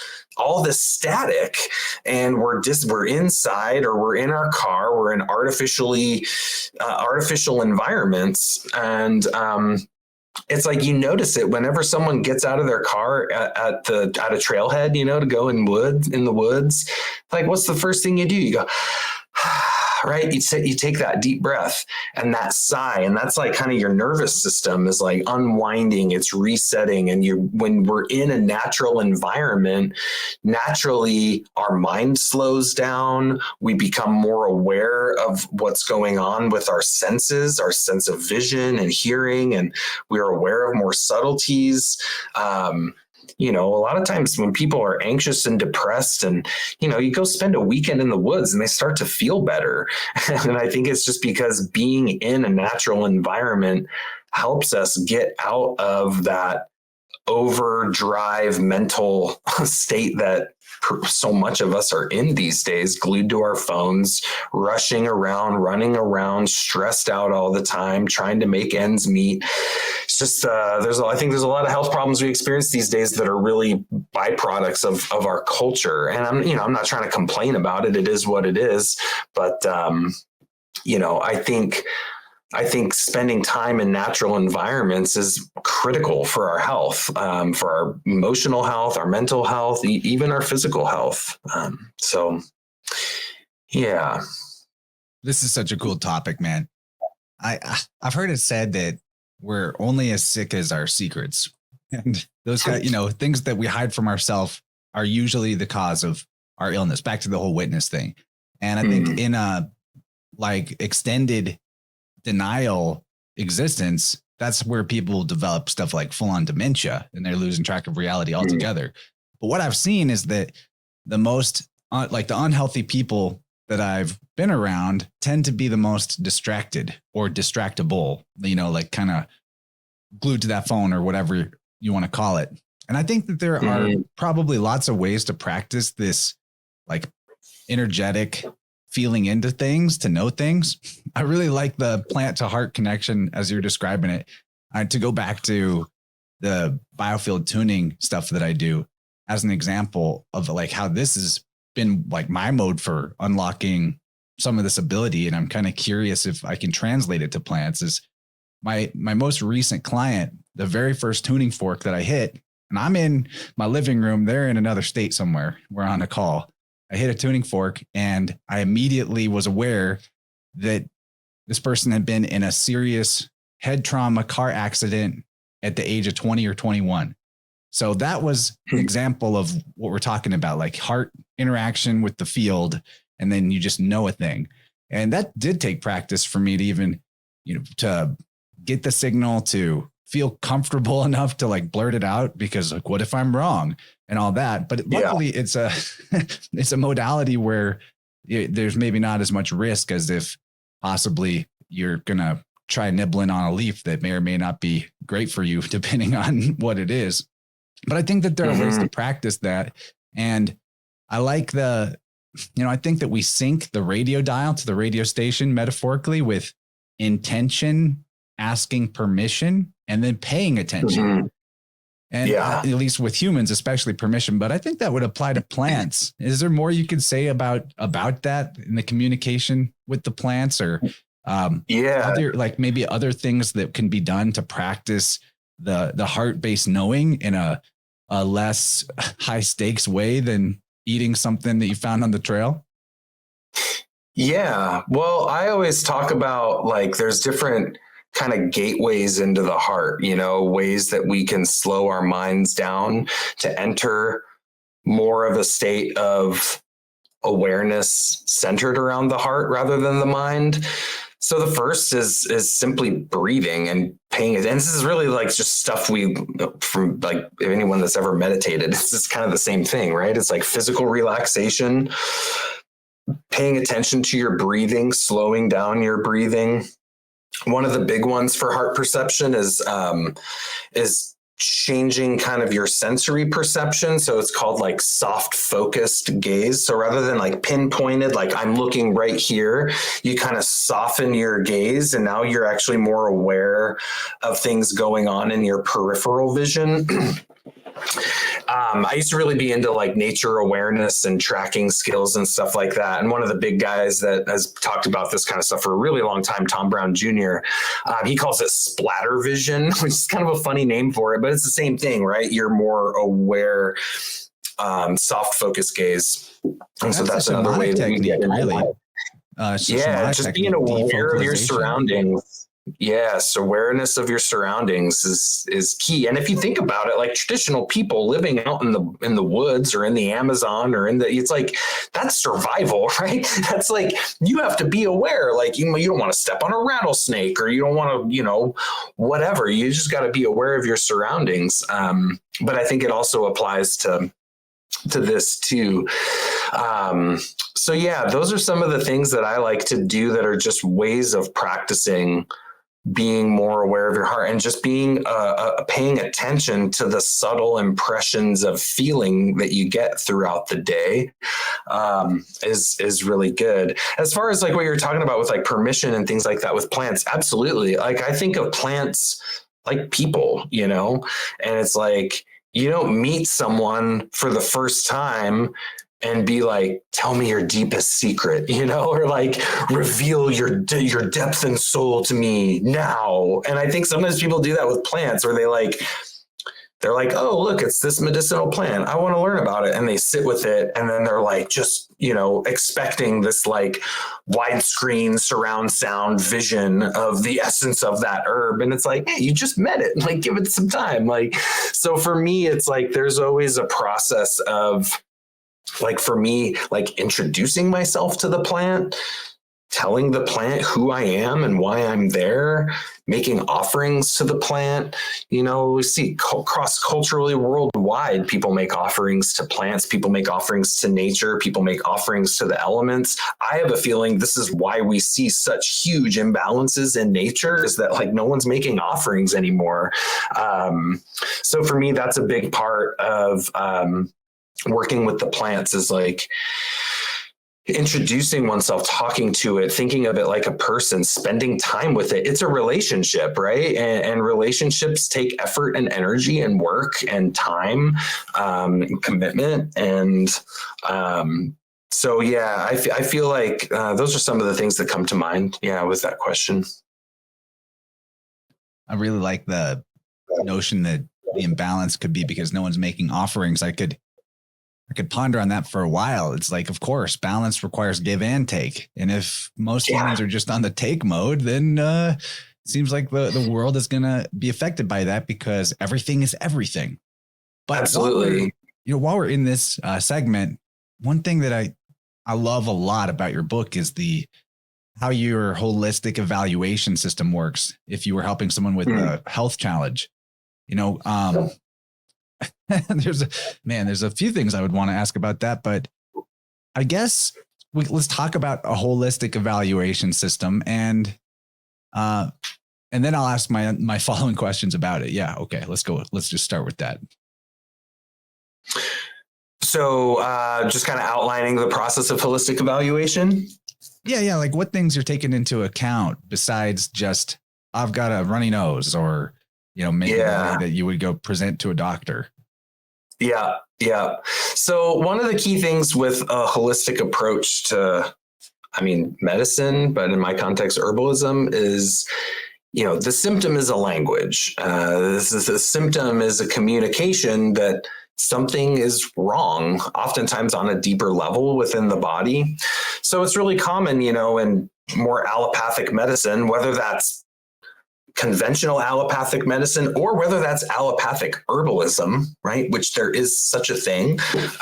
Speaker 3: static, and we're inside, or we're in our car, we're in artificial environments. And it's like, you notice it whenever someone gets out of their car at a trailhead, to go in the woods. Like, what's the first thing you do? You go, right? You take that deep breath and that sigh, and that's like kind of your nervous system is like unwinding, it's resetting. And when we're in a natural environment, naturally our mind slows down. We become more aware of what's going on with our senses, our sense of vision and hearing, and we're aware of more subtleties. A lot of times when people are anxious and depressed, and, you go spend a weekend in the woods and they start to feel better. And I think it's just because being in a natural environment helps us get out of that overdrive mental state that so much of us are in these days, glued to our phones, rushing around, running around, stressed out all the time, trying to make ends meet. It's just, I think there's a lot of health problems we experience these days that are really byproducts of our culture. And I'm not trying to complain about it. It is what it is. But, I think spending time in natural environments is critical for our health, for our emotional health, our mental health, even our physical health. Yeah.
Speaker 2: This is such a cool topic, man. I've heard it said that we're only as sick as our secrets, and those things that we hide from ourselves are usually the cause of our illness. Back to the whole witness thing. And I think in a extended denial existence, that's where people develop stuff like full-on dementia, and they're losing track of reality altogether. But what I've seen is that the most the unhealthy people that I've been around tend to be the most distracted or distractible, kind of glued to that phone or whatever you want to call it. And I think that there are probably lots of ways to practice this energetic feeling into things, to know things. I really like the plant to heart connection as you're describing it. To go back to the biofield tuning stuff that I do as an example of how this has been my mode for unlocking some of this ability. And I'm kind of curious if I can translate it to plants. Is my most recent client, the very first tuning fork that I hit, and I'm in my living room, they're in another state somewhere, we're on a call. I hit a tuning fork and I immediately was aware that this person had been in a serious head trauma car accident at the age of 20 or 21. So that was an example of what we're talking about, heart interaction with the field. And then you just know a thing. And that did take practice for me to even, to get the signal, to feel comfortable enough to blurt it out, because what if I'm wrong and all that. But luckily it's a modality where there's maybe not as much risk as if possibly you're going to try nibbling on a leaf that may or may not be great for you, depending on what it is. But I think that there are ways to practice that. And I like I think that we sync the radio dial to the radio station metaphorically with intention, asking permission, and then paying attention. And at least with humans, especially permission. But I think that would apply to plants. Is there more you could say about that in the communication with the plants, or maybe other things that can be done to practice the heart-based knowing in a less high stakes way than eating something that you found on the trail?
Speaker 3: Yeah. Well, I always talk about there's different kind of gateways into the heart, ways that we can slow our minds down to enter more of a state of awareness centered around the heart rather than the mind. So the first is simply breathing and paying attention. And this is really like just stuff from like anyone that's ever meditated, it's just kind of the same thing, right? It's like physical relaxation, paying attention to your breathing, slowing down your breathing. One of the big ones for heart perception is changing kind of your sensory perception. So it's called like soft focused gaze. So rather than like pinpointed, like I'm looking right here, you kind of soften your gaze, and now you're actually more aware of things going on in your peripheral vision. I used to really be into like nature awareness and tracking skills and stuff like that. And one of the big guys that has talked about this kind of stuff for a really long time, Tom Brown Jr., he calls it splatter vision, which is kind of a funny name for it, but it's the same thing, right? You're more aware, soft focus gaze. And so that's another way that you get really. Just being aware of your surroundings. Yes, awareness of your surroundings is key. And if you think about it, like traditional people living out in the woods or in the Amazon or it's like, that's survival, right? That's like, you have to be aware, like, you don't want to step on a rattlesnake, or you don't want to, whatever. You just got to be aware of your surroundings. But I think it also applies to this too. So yeah, those are some of the things that I like to do that are just ways of practicing being more aware of your heart, and just being paying attention to the subtle impressions of feeling that you get throughout the day is really good. As far as like what you're talking about with like permission and things like that with plants, absolutely. Like I think of plants like people, and it's like, you don't meet someone for the first time and be like, tell me your deepest secret, or like reveal your depth and soul to me now. And I think sometimes people do that with plants, where they're like, oh, look, it's this medicinal plant, I want to learn about it. And they sit with it, and then they're like, just, expecting this like widescreen surround sound vision of the essence of that herb. And it's like, hey, you just met it, like, give it some time. Like, so for me, it's like, there's always a process of, like, for me, like introducing myself to the plant, telling the plant who I am and why I'm there, making offerings to the plant. We see cross-culturally worldwide, people make offerings to plants, people make offerings to nature, people make offerings to the elements. I have a feeling this is why we see such huge imbalances in nature, is that like no one's making offerings anymore. So for me, that's a big part of working with the plants, is like introducing oneself, talking to it, thinking of it like a person, spending time with it. It's a relationship, right? And relationships take effort and energy and work and time, and commitment. And so, yeah, I feel like those are some of the things that come to mind. Yeah, with that question.
Speaker 2: I really like the notion that the imbalance could be because no one's making offerings. I could ponder on that for a while. It's like, of course, balance requires give and take. And if most humans are just on the take mode, then it seems like the world is going to be affected by that, because everything is everything. But
Speaker 3: absolutely,
Speaker 2: while we're in this segment, one thing that I love a lot about your book is how your holistic evaluation system works. If you were helping someone with a health challenge, there's a few things I would want to ask about that, but I guess let's talk about a holistic evaluation system, and then I'll ask my following questions about it. Yeah. Okay. Let's go. Let's just start with that.
Speaker 3: So just kind of outlining the process of holistic evaluation.
Speaker 2: Yeah. Like what things you're taking into account besides just, I've got a runny nose, or, maybe the way that you would go present to a doctor.
Speaker 3: Yeah. So one of the key things with a holistic approach to, medicine, but in my context, herbalism, is, the symptom is a language. The symptom is a communication that something is wrong, oftentimes on a deeper level within the body. So it's really common, in more allopathic medicine, whether that's conventional allopathic medicine or whether that's allopathic herbalism, right? Which there is such a thing. It's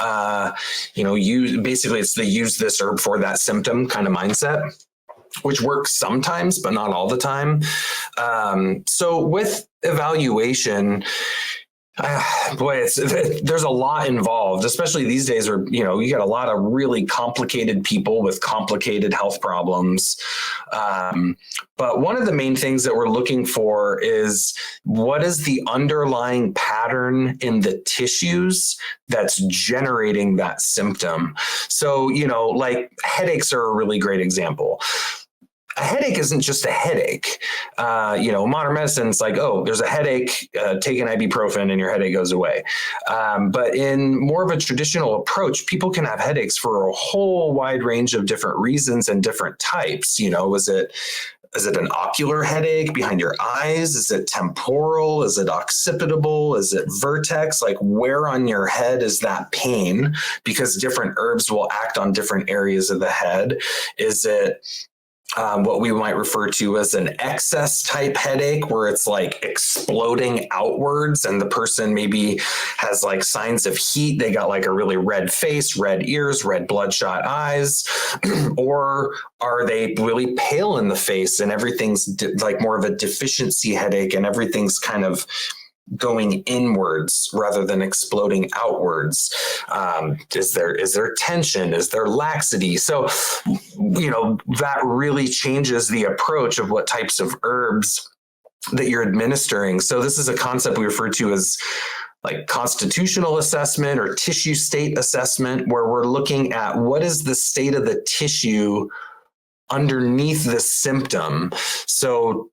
Speaker 3: the use this herb for that symptom kind of mindset. which works sometimes, but not all the time. So with evaluation, there's a lot involved, especially these days where, you got a lot of really complicated people with complicated health problems. But one of the main things that we're looking for is what is the underlying pattern in the tissues that's generating that symptom. So, like headaches are a really great example. A headache isn't just a headache. Modern medicine, it's like, oh, there's a headache, take an ibuprofen and your headache goes away. But in more of a traditional approach, people can have headaches for a whole wide range of different reasons and different types. Is it an ocular headache behind your eyes? Is it temporal? Is it occipital? Is it vertex? Like, where on your head is that pain? Because different herbs will act on different areas of the head. Is it what we might refer to as an excess type headache, where it's like exploding outwards and the person maybe has like signs of heat? They got like a really red face, red ears, red bloodshot eyes, or are they really pale in the face and everything's like more of a deficiency headache and everything's kind of going inwards rather than exploding outwards? Is there tension? Is there laxity? So, that really changes the approach of what types of herbs that you're administering. So this is a concept we refer to as like constitutional assessment or tissue state assessment, where we're looking at what is the state of the tissue underneath the symptom. So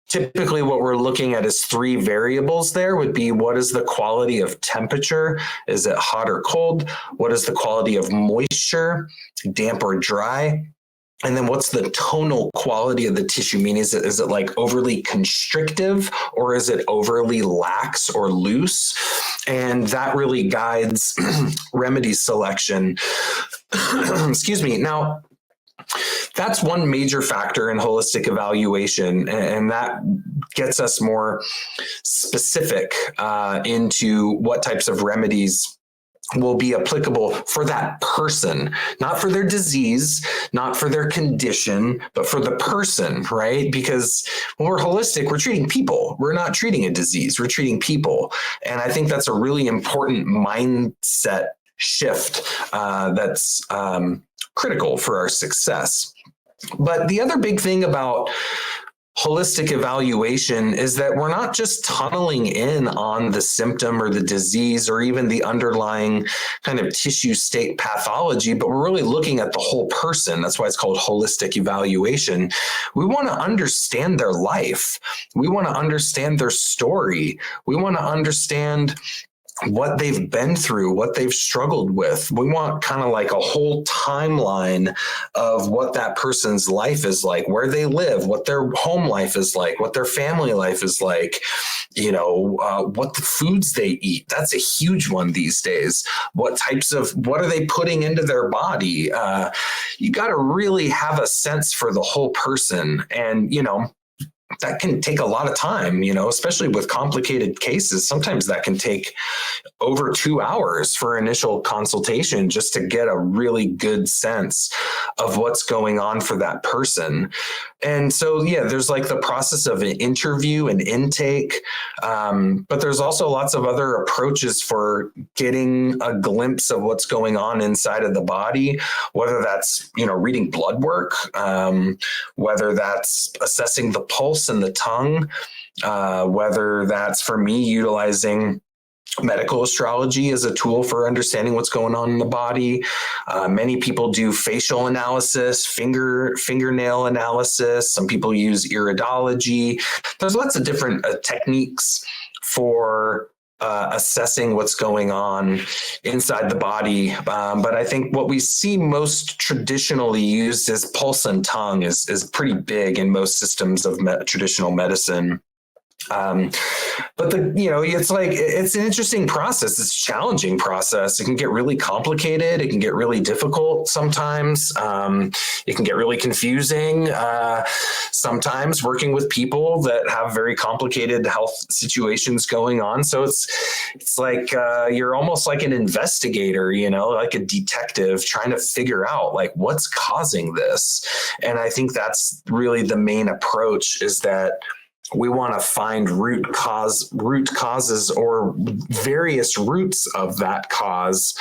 Speaker 3: typically what we're looking at is three variables. There would be, what is the quality of temperature? Is it hot or cold? What is the quality of moisture, damp or dry? And then what's the tonal quality of the tissue? Meaning, is it like overly constrictive, or is it overly lax or loose? And that really guides remedy selection. Excuse me. Now, that's one major factor in holistic evaluation, and that gets us more specific into what types of remedies will be applicable for that person, not for their disease, not for their condition, but for the person, right? Because when we're holistic, we're treating people. We're not treating a disease, we're treating people. And I think that's a really important mindset shift that's critical for our success. But the other big thing about holistic evaluation is that we're not just tunneling in on the symptom or the disease or even the underlying kind of tissue state pathology, but we're really looking at the whole person. That's why it's called holistic evaluation. We want to understand their life. We want to understand their story. We want to understand what they've been through, what they've struggled with. We want kind of like a whole timeline of what that person's life is like, where they live, what their home life is like, what their family life is like, what the foods they eat. That's a huge one these days. What are they putting into their body? You got to really have a sense for the whole person. And, that can take a lot of time, especially with complicated cases. Sometimes that can take over 2 hours for initial consultation just to get a really good sense of what's going on for that person. And so, there's like the process of an interview and intake, but there's also lots of other approaches for getting a glimpse of what's going on inside of the body, whether that's, reading blood work, whether that's assessing the pulse and the tongue, whether that's, for me, utilizing medical astrology as a tool for understanding what's going on in the body. Many people do facial analysis, fingernail analysis. Some people use iridology. There's lots of different techniques for assessing what's going on inside the body. But I think what we see most traditionally used is pulse and tongue is pretty big in most systems of traditional medicine. But it's like, it's an interesting process. It's a challenging process. It can get really complicated. It can get really difficult sometimes. It can get really confusing. Sometimes working with people that have very complicated health situations going on. So it's like, you're almost like an investigator, like a detective trying to figure out like what's causing this. And I think that's really the main approach, is that we want to find root causes or various roots of that cause.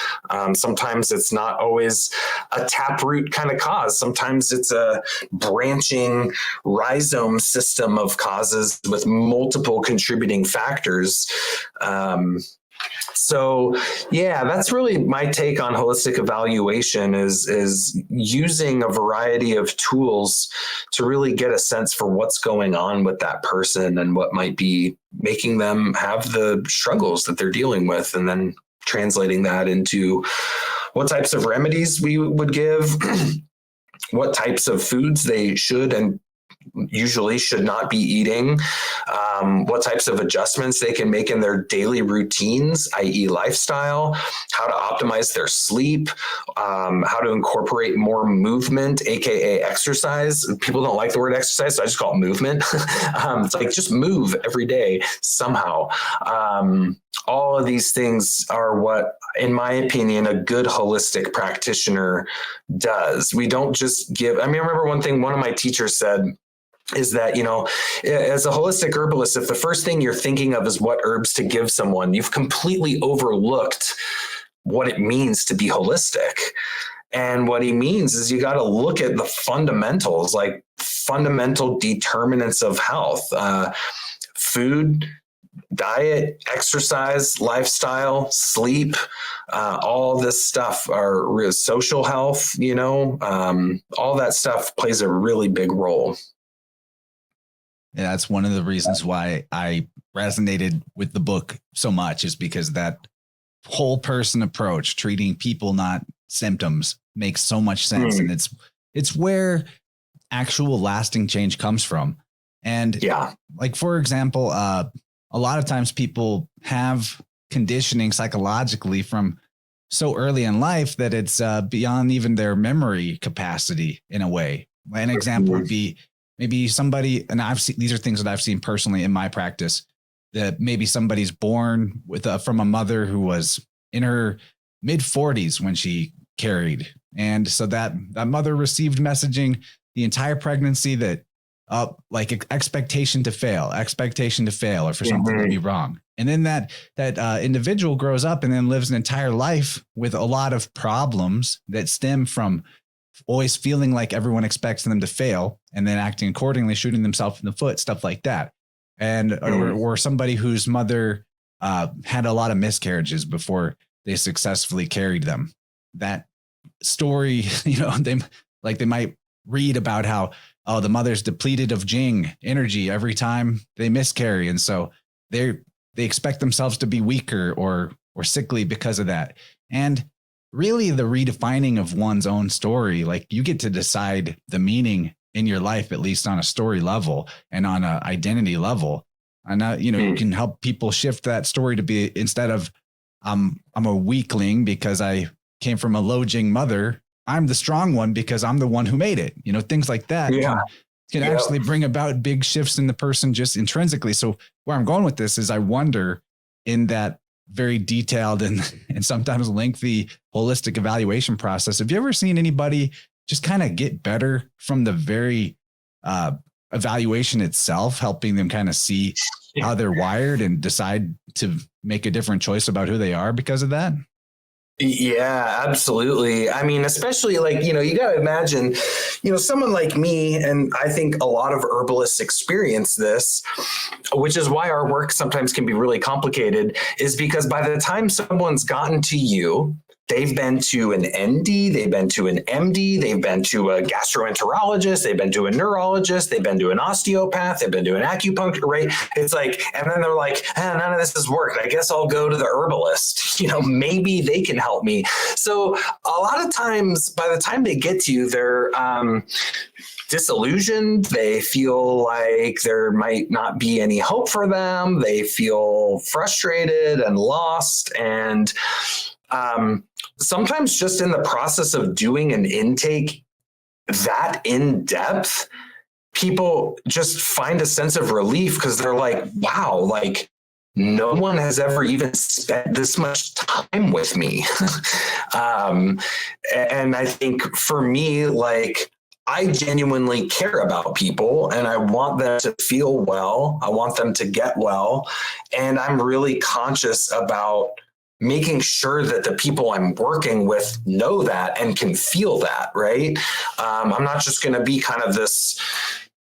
Speaker 3: Sometimes it's not always a taproot kind of cause. Sometimes it's a branching rhizome system of causes with multiple contributing factors. So yeah, that's really my take on holistic evaluation, is using a variety of tools to really get a sense for what's going on with that person and what might be making them have the struggles that they're dealing with, and then translating that into what types of remedies we would give, what types of foods they should and usually should not be eating, what types of adjustments they can make in their daily routines, i.e. lifestyle, how to optimize their sleep, how to incorporate more movement, aka exercise. People don't like the word exercise, so I just call it movement. It's like, just move every day somehow. All of these things are what, in my opinion, a good holistic practitioner does. We don't just give, I remember one thing one of my teachers said, is that, as a holistic herbalist, if the first thing you're thinking of is what herbs to give someone, you've completely overlooked what it means to be holistic. And what he means is you got to look at the fundamentals, like fundamental determinants of health, food, diet, exercise, lifestyle, sleep, all this stuff, are social health, all that stuff plays a really big role.
Speaker 2: Yeah, that's one of the reasons why I resonated with the book so much, is because that whole person approach, treating people, not symptoms, makes so much sense. And it's where actual lasting change comes from. And like, for example, a lot of times people have conditioning psychologically from so early in life that it's beyond even their memory capacity in a way. An example would be maybe somebody, and these are things that I've seen personally in my practice, that maybe somebody's born with from a mother who was in her mid 40s when she carried. And so that mother received messaging the entire pregnancy that like expectation to fail, or for something to be wrong. And then that individual grows up and then lives an entire life with a lot of problems that stem from always feeling like everyone expects them to fail, and then acting accordingly, shooting themselves in the foot, stuff like that. And or somebody whose mother had a lot of miscarriages before they successfully carried them. That story, they might read about how, the mother's depleted of Jing energy every time they miscarry, and so they expect themselves to be weaker or sickly because of that. And really, the redefining of one's own story, like, you get to decide the meaning in your life, at least on a story level and on an identity level. And you can help people shift that story to be, instead of I'm a weakling because I came from a low Jing mother, I'm the strong one because I'm the one who made it. Things like that can actually bring about big shifts in the person just intrinsically. So where I'm going with this is, I wonder, in that very detailed and sometimes lengthy holistic evaluation process, have you ever seen anybody just kind of get better from the very evaluation itself, helping them kind of see how they're wired and decide to make a different choice about who they are because of that?
Speaker 3: Yeah, absolutely. Especially like, you got to imagine, someone like me, and I think a lot of herbalists experience this, which is why our work sometimes can be really complicated, is because by the time someone's gotten to you, they've been to an ND, they've been to an MD, they've been to a gastroenterologist, they've been to a neurologist, they've been to an osteopath, they've been to an acupuncture, right? It's like, and then they're like, none of this has worked. I guess I'll go to the herbalist. Maybe they can help me. So a lot of times, by the time they get to you, disillusioned. They feel like there might not be any hope for them. They feel frustrated and lost. And sometimes just in the process of doing an intake that in depth, people just find a sense of relief because they're like, wow, like no one has ever even spent this much time with me. And I think for me, like, I genuinely care about people and I want them to feel well. I want them to get well. And I'm really conscious about making sure that the people I'm working with know that and can feel that, right? I'm not just going to be kind of this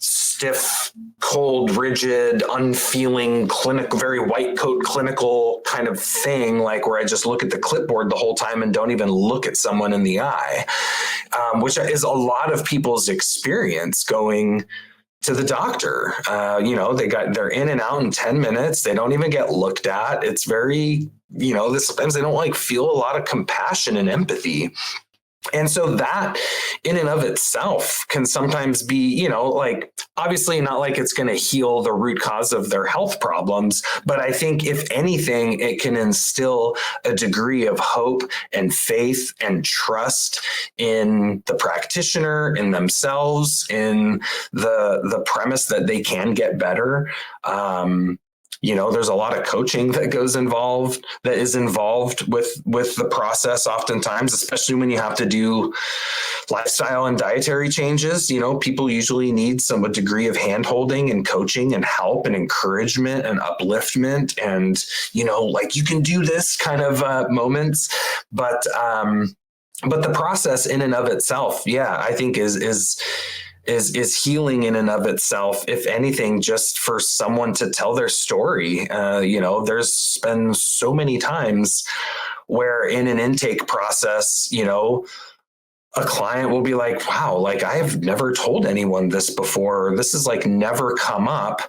Speaker 3: stiff, cold, rigid, unfeeling, very white coat clinical kind of thing, like where I just look at the clipboard the whole time and don't even look at someone in the eye, which is a lot of people's experience going to the doctor. They're in and out in 10 minutes. They don't even get looked at. It's very, sometimes they don't like feel a lot of compassion and empathy. And so that in and of itself can sometimes be, like, obviously not like it's going to heal the root cause of their health problems. But I think if anything, it can instill a degree of hope and faith and trust in the practitioner, in themselves, in the premise that they can get better. There's a lot of coaching that is involved with the process oftentimes, especially when you have to do lifestyle and dietary changes. People usually need a degree of hand-holding and coaching and help and encouragement and upliftment and, like, you can do this kind of moments. But the process in and of itself, I think is healing in and of itself. If anything, just for someone to tell their story. There's been so many times where in an intake process, a client will be like, wow, like I've never told anyone this before. This has like never come up.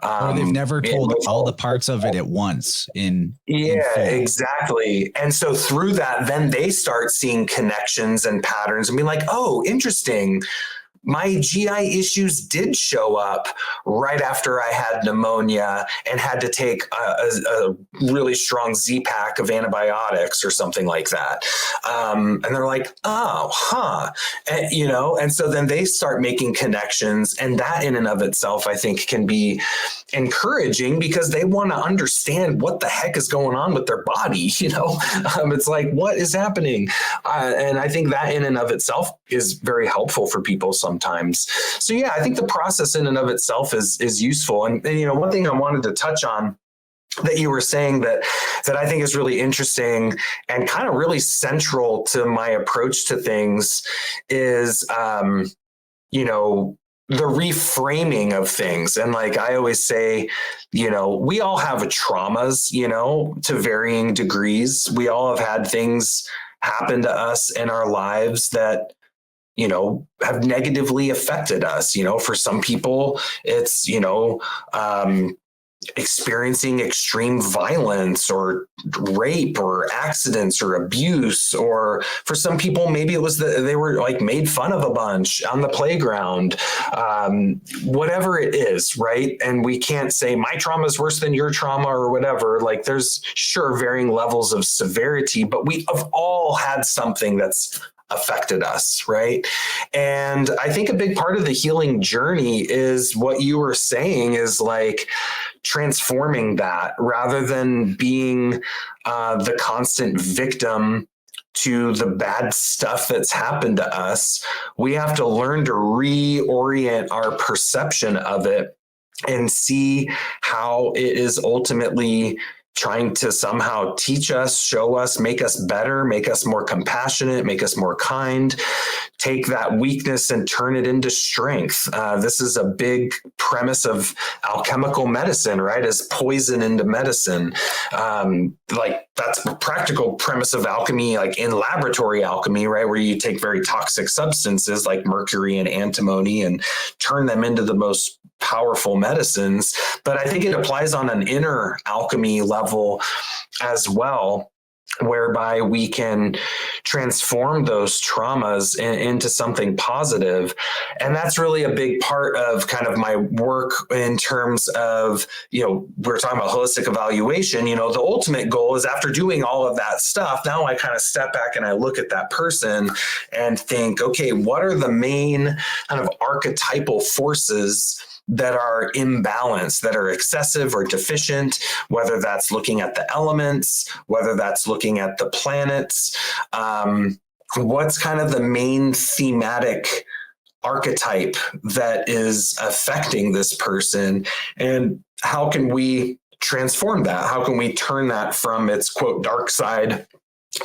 Speaker 2: Or they've never told all the parts of it at once in full.
Speaker 3: Exactly. And so through that, then they start seeing connections and patterns and be like, oh, interesting. My GI issues did show up right after I had pneumonia and had to take a really strong Z-Pack of antibiotics or something like that. And they're like, oh, huh. And so then they start making connections. And that in and of itself, I think, can be encouraging because they want to understand what the heck is going on with their body. It's like, what is happening? And I think that in and of itself is very helpful for people sometimes. So I think the process in and of itself is useful. And one thing I wanted to touch on that you were saying that I think is really interesting and kind of really central to my approach to things is, the reframing of things. And like I always say, we all have traumas, to varying degrees. We all have had things happen to us in our lives that have negatively affected us. For some people, it's, experiencing extreme violence or rape or accidents or abuse. Or for some people, maybe it was that they were like made fun of a bunch on the playground, whatever it is, right? And we can't say my trauma is worse than your trauma or whatever. Like there's sure varying levels of severity, but we have all had something that's affected us, right? And I think a big part of the healing journey is what you were saying is like transforming that rather than being the constant victim to the bad stuff that's happened to us. We have to learn to reorient our perception of it and see how it is ultimately trying to somehow teach us, show us, make us better, make us more compassionate, make us more kind, take that weakness and turn it into strength. This is a big premise of alchemical medicine, right? As poison into medicine. Like that's the practical premise of alchemy, like in laboratory alchemy, right? Where you take very toxic substances like mercury and antimony and turn them into the most powerful medicines. But I think it applies on an inner alchemy level as well. whereby we can transform those traumas into something positive. And that's really a big part of kind of my work in terms of, we're talking about holistic evaluation. The ultimate goal is, after doing all of that stuff, now I kind of step back and I look at that person and think, okay, what are the main kind of archetypal forces that are imbalanced, that are excessive or deficient, whether that's looking at the elements, whether that's looking at the planets. What's kind of the main thematic archetype that is affecting this person, and how can we transform that? How can we turn that from its, quote, dark side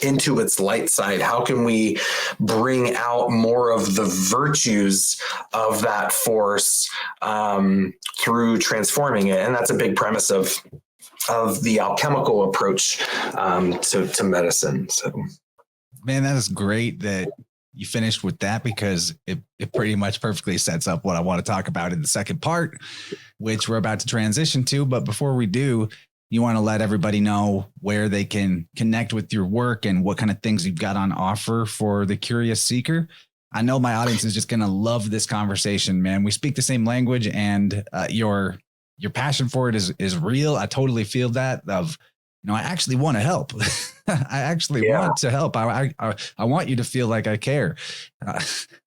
Speaker 3: into its light side? How can we bring out more of the virtues of that force through transforming it? And that's a big premise of the alchemical approach to medicine. So,
Speaker 2: man, that is great that you finished with that, because it pretty much perfectly sets up what I want to talk about in the second part, which we're about to transition to. But before we do, you want to let everybody know where they can connect with your work and what kind of things you've got on offer for the curious seeker. I know my audience is just going to love this conversation, man. We speak the same language, and your passion for it is real. I totally feel that. I actually want to help. I actually want to help. I want you to feel like I care.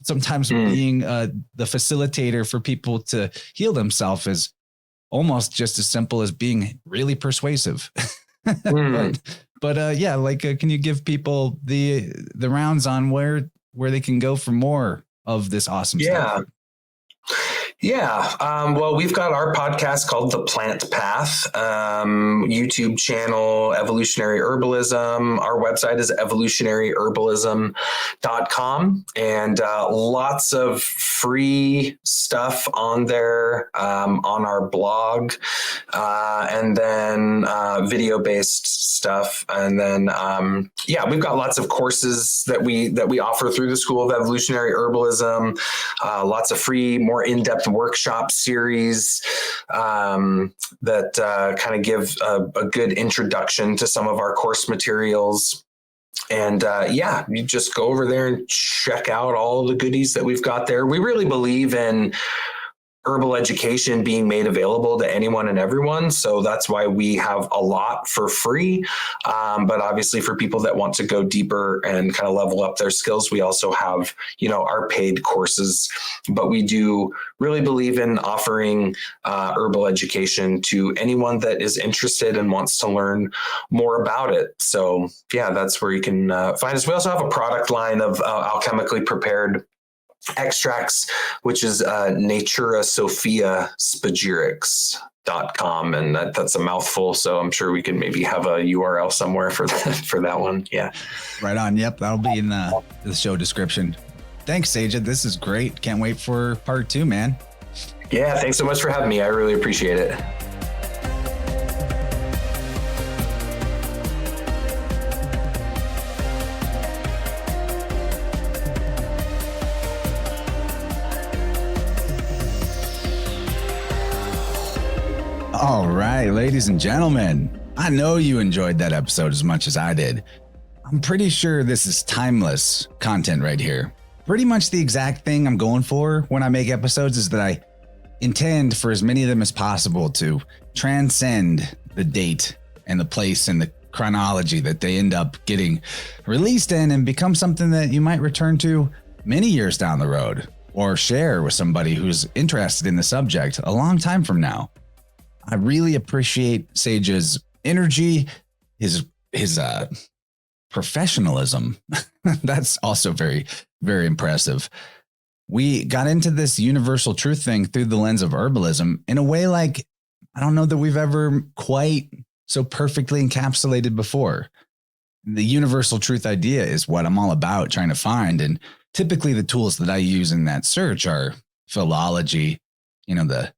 Speaker 2: Sometimes being the facilitator for people to heal themselves is almost just as simple as being really persuasive. But can you give people the rounds on where they can go for more of this awesome stuff?
Speaker 3: Well, we've got our podcast called The Plant Path, YouTube channel, Evolutionary Herbalism. Our website is evolutionaryherbalism.com, and lots of free stuff on there, on our blog, and then video-based stuff. And then, we've got lots of courses that we offer through the School of Evolutionary Herbalism, lots of free, more in-depth workshop series that kind of give a good introduction to some of our course materials. And you just go over there and check out all the goodies that we've got there. We really believe in herbal education being made available to anyone and everyone. So that's why we have a lot for free. But obviously for people that want to go deeper and kind of level up their skills, we also have, our paid courses. But we do really believe in offering herbal education to anyone that is interested and wants to learn more about it. So that's where you can find us. We also have a product line of alchemically prepared extracts, which is Natura Sophia spagyrics.com, and that's a mouthful, so I'm sure we can maybe have a URL somewhere for that one.
Speaker 2: Right on. Yep, that'll be in the show description. Thanks, Sajah. This is great. Can't wait for part 2, man.
Speaker 3: Thanks so much for having me. I really appreciate it.
Speaker 2: All right, ladies and gentlemen, I know you enjoyed that episode as much as I did. I'm pretty sure this is timeless content right here. Pretty much the exact thing I'm going for when I make episodes is that I intend for as many of them as possible to transcend the date and the place and the chronology that they end up getting released in, and become something that you might return to many years down the road, or share with somebody who's interested in the subject a long time from now. I really appreciate Sajah's energy, his professionalism. That's also very, very impressive. We got into this universal truth thing through the lens of herbalism in a way like I don't know that we've ever quite so perfectly encapsulated before. The universal truth idea is what I'm all about trying to find. And typically the tools that I use in that search are philology, the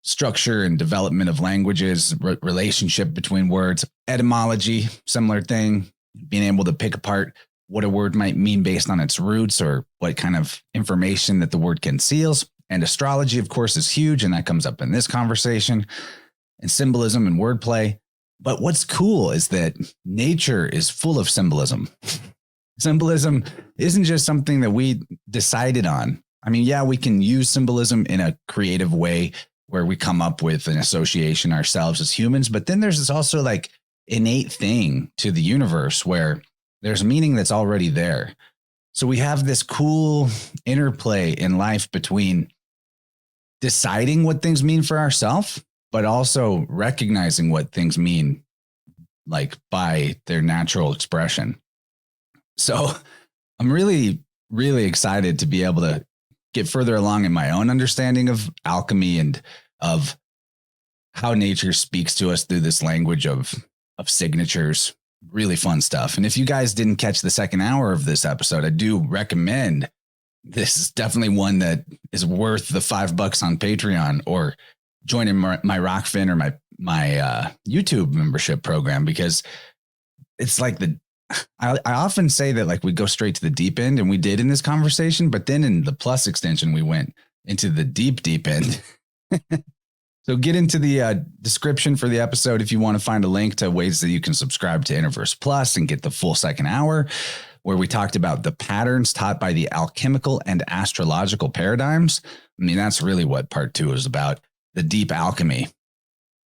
Speaker 2: structure and development of languages, relationship between words, etymology, similar thing, being able to pick apart what a word might mean based on its roots or what kind of information that the word conceals. And astrology, of course, is huge, and that comes up in this conversation, and symbolism and wordplay. But what's cool is that nature is full of symbolism. Symbolism isn't just something that we decided on. I mean, yeah, we can use symbolism in a creative way where we come up with an association ourselves as humans. But then there's this also like innate thing to the universe where there's meaning that's already there. So we have this cool interplay in life between deciding what things mean for ourselves, but also recognizing what things mean like by their natural expression. So I'm really, really excited to be able to get further along in my own understanding of alchemy and of how nature speaks to us through this language of signatures. Really fun stuff. And if you guys didn't catch the second hour of this episode, I do recommend. This is definitely one that is worth the $5 on Patreon, or joining my Rockfin or my YouTube membership program, because it's like I often say that like we go straight to the deep end, and we did in this conversation, but then in the plus extension, we went into the deep end. So get into the description for the episode if you want to find a link to ways that you can subscribe to Innerverse Plus and get the full second hour, where we talked about the patterns taught by the alchemical and astrological paradigms. I mean, that's really what part 2 is about, the deep alchemy.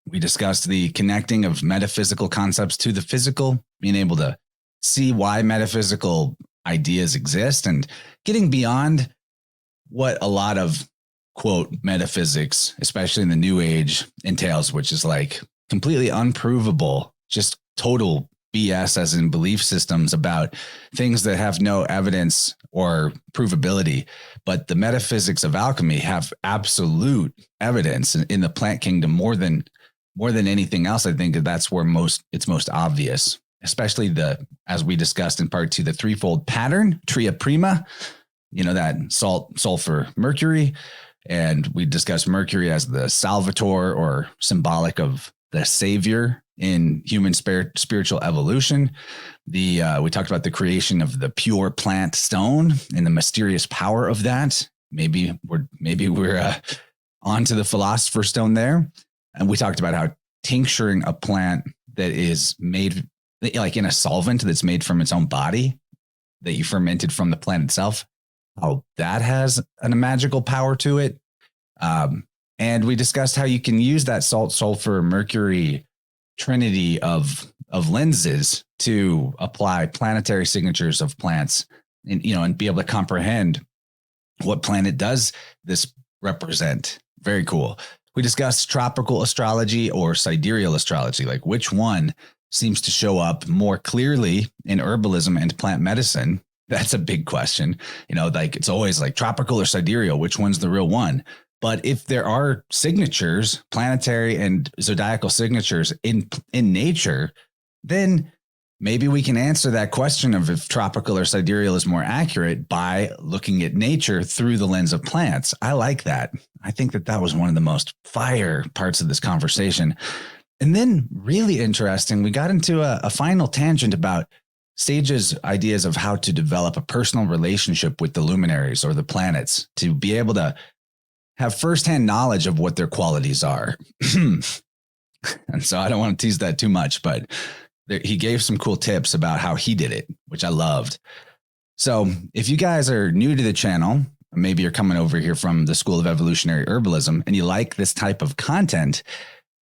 Speaker 2: We discussed the connecting of metaphysical concepts to the physical, being able to see why metaphysical ideas exist, and getting beyond what a lot of quote metaphysics, especially in the new age, entails, which is like completely unprovable, just total BS as in belief systems about things that have no evidence or provability. But the metaphysics of alchemy have absolute evidence in the plant kingdom more than anything else. I think that's where it's most obvious, especially as we discussed in part 2, the threefold pattern, Tria Prima, that salt, sulfur, mercury. And we discussed Mercury as the salvator, or symbolic of the savior in human spiritual evolution. We talked about the creation of the pure plant stone and the mysterious power of that. Maybe we're on to the philosopher's stone there. And we talked about how tincturing a plant that is made like in a solvent that's made from its own body, that you fermented from the plant itself, how that has a magical power to it. And we discussed how you can use that salt, sulfur, mercury trinity of lenses to apply planetary signatures of plants, and be able to comprehend what planet does this represent. Very cool. We discussed tropical astrology or sidereal astrology, like which one seems to show up more clearly in herbalism and plant medicine. That's a big question. Like it's always like tropical or sidereal, which one's the real one? But if there are signatures, planetary and zodiacal signatures in nature, then maybe we can answer that question of if tropical or sidereal is more accurate by looking at nature through the lens of plants. I like that. I think that was one of the most fire parts of this conversation. And then really interesting, we got into a final tangent about Sajah's ideas of how to develop a personal relationship with the luminaries or the planets, to be able to have firsthand knowledge of what their qualities are. And so I don't want to tease that too much, but he gave some cool tips about how he did it, which I loved. So if you guys are new to the channel, maybe you're coming over here from the School of Evolutionary Herbalism and you like this type of content,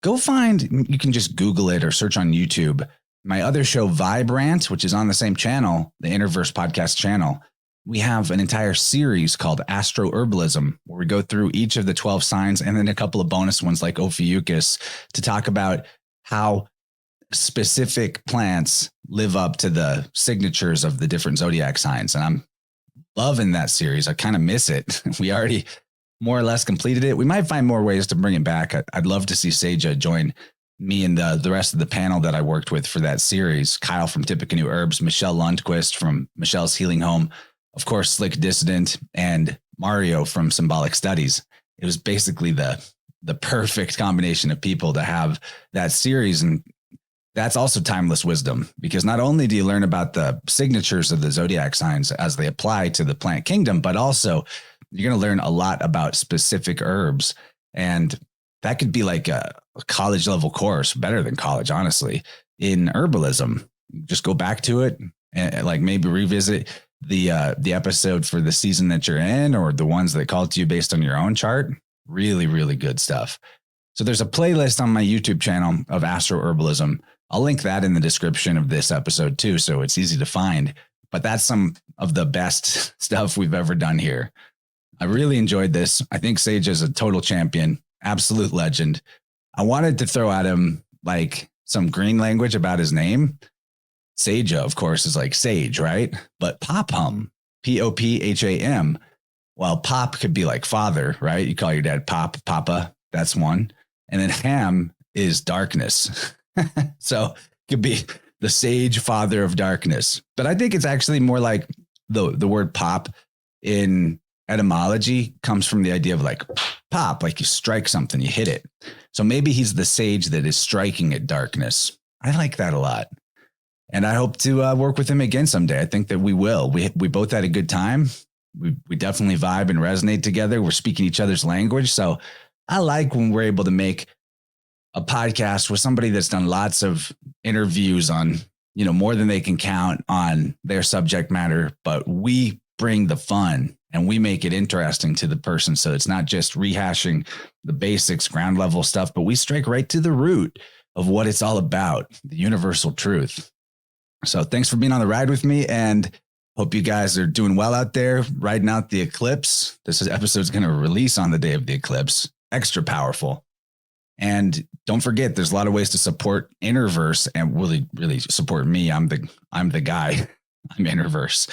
Speaker 2: you can just Google it or search on YouTube. My other show, Vibrant, which is on the same channel, the Innerverse Podcast channel, we have an entire series called Astro Herbalism, where we go through each of the 12 signs and then a couple of bonus ones like Ophiuchus to talk about how specific plants live up to the signatures of the different zodiac signs. And I'm loving that series. I kind of miss it. We already more or less completed it. We might find more ways to bring it back. I'd love to see Sajah join me and the rest of the panel that I worked with for that series. Kyle from Tippecanoe Herbs, Michelle Lundquist from Michelle's Healing Home, of course, Slick Dissident, and Mario from Symbolic Studies. It was basically the perfect combination of people to have that series. And that's also timeless wisdom, because not only do you learn about the signatures of the zodiac signs as they apply to the plant kingdom, but also you're going to learn a lot about specific herbs. And that could be like a a college level course, better than college, honestly, in herbalism. Just go back to it and like maybe revisit the episode for the season that you're in, or the ones that call to you based on your own chart. Really, really good stuff. So there's a playlist on my YouTube channel of Astro Herbalism. I'll link that in the description of this episode too, so it's easy to find. But that's some of the best stuff we've ever done here. I really enjoyed this. I think Sajah is a total champion, absolute legend. I wanted to throw at him like some green language about his name. Sajah, of course, is like sage, right? But Popham, Popham. Well, Pop could be like father, right? You call your dad Pop, Papa. That's one. And then Ham is darkness. So it could be the sage father of darkness. But I think it's actually more like the word pop in etymology comes from the idea of like pop, like you strike something, you hit it. So maybe he's the sage that is striking at darkness. I like that a lot. And I hope to work with him again someday. I think that we will. We both had a good time. We definitely vibe and resonate together. We're speaking each other's language. So I like when we're able to make a podcast with somebody that's done lots of interviews on, more than they can count on their subject matter, but we bring the fun and we make it interesting to the person. So it's not just rehashing the basics, ground level stuff, but we strike right to the root of what it's all about, the universal truth. So thanks for being on the ride with me, and hope you guys are doing well out there, riding out the eclipse. This episode is going to release on the day of the eclipse. Extra powerful. And don't forget, there's a lot of ways to support Innerverse and really, really support me. I'm the guy. I'm Innerverse.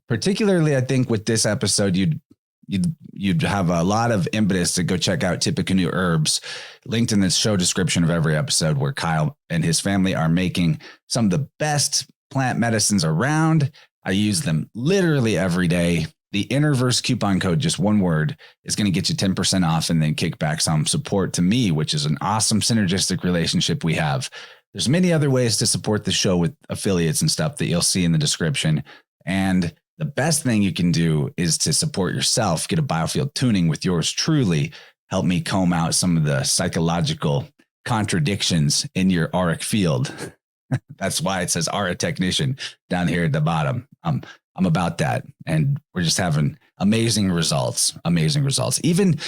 Speaker 2: Particularly, I think with this episode, you'd have a lot of impetus to go check out Tippecanoe Herbs, linked in the show description of every episode, where Kyle and his family are making some of the best plant medicines around. I use them literally every day. The Innerverse coupon code, just one word, is going to get you 10% off and then kick back some support to me, which is an awesome synergistic relationship we have. There's many other ways to support the show with affiliates and stuff that you'll see in the description. And the best thing you can do is to support yourself, get a biofield tuning with yours truly, help me comb out some of the psychological contradictions in your auric field. That's why it says Aura Technician down here at the bottom. I'm about that. And we're just having amazing results, even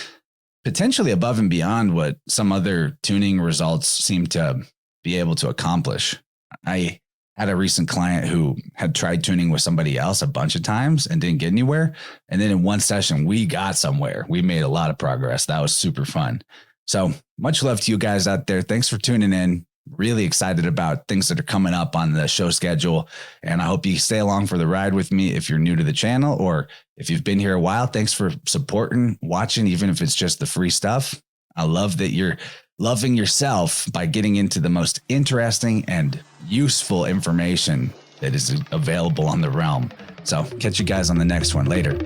Speaker 2: potentially above and beyond what some other tuning results seem to be able to accomplish. I had a recent client who had tried tuning with somebody else a bunch of times and didn't get anywhere. And then in one session, we got somewhere. We made a lot of progress. That was super fun. So much love to you guys out there. Thanks for tuning in. Really excited about things that are coming up on the show schedule. And I hope you stay along for the ride with me if you're new to the channel, or if you've been here a while. Thanks for supporting, watching, even if it's just the free stuff. I love that you're loving yourself by getting into the most interesting and useful information that is available on the realm. So catch you guys on the next one later.